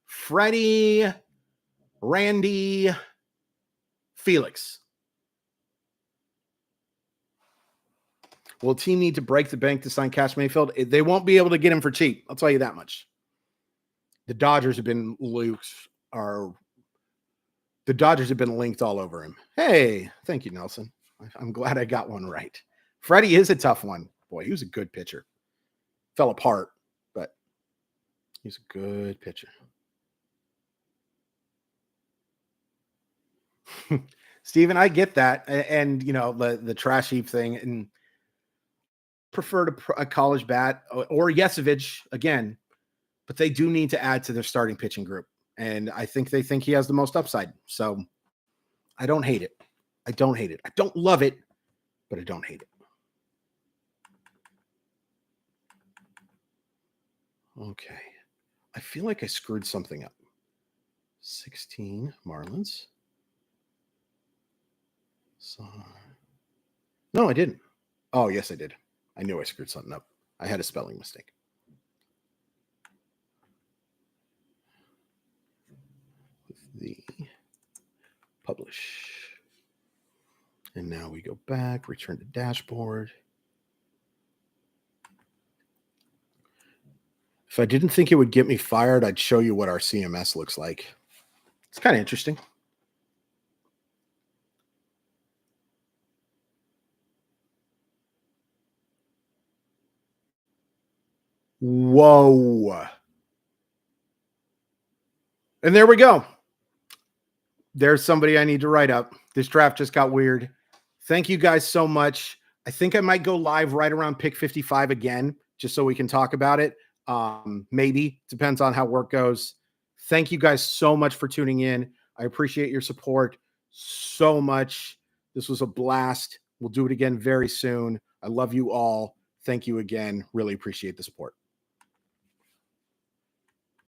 Freddie, Randy, Felix. Will the team need to break the bank to sign Cash Mayfield? They won't be able to get him for cheap. I'll tell you that much. The Dodgers have been linked all over him. Hey, thank you, Nelson. I'm glad I got one right. Freddie is a tough one. Boy, he was a good pitcher. Fell apart, but he's a good pitcher. Steven, I get that. And you know, the trash heap thing, and prefer to a college bat or Yesevich again, but they do need to add to their starting pitching group. And I think they think he has the most upside. So I don't hate it. I don't love it, but I don't hate it. Okay. I feel like I screwed something up. 16 Marlins. No, I didn't. Oh, yes, I did. I knew I screwed something up. I had a spelling mistake. The publish. And now we go back, return to dashboard. If I didn't think it would get me fired, I'd show you what our CMS looks like. It's kind of interesting. Whoa. And there we go. There's somebody I need to write up. This draft just got weird. Thank you guys so much. I think I might go live right around pick 55 again, just so we can talk about it. Maybe. Depends on how work goes. Thank you guys so much for tuning in. I appreciate your support so much. This was a blast. We'll do it again very soon. I love you all. Thank you again. Really appreciate the support.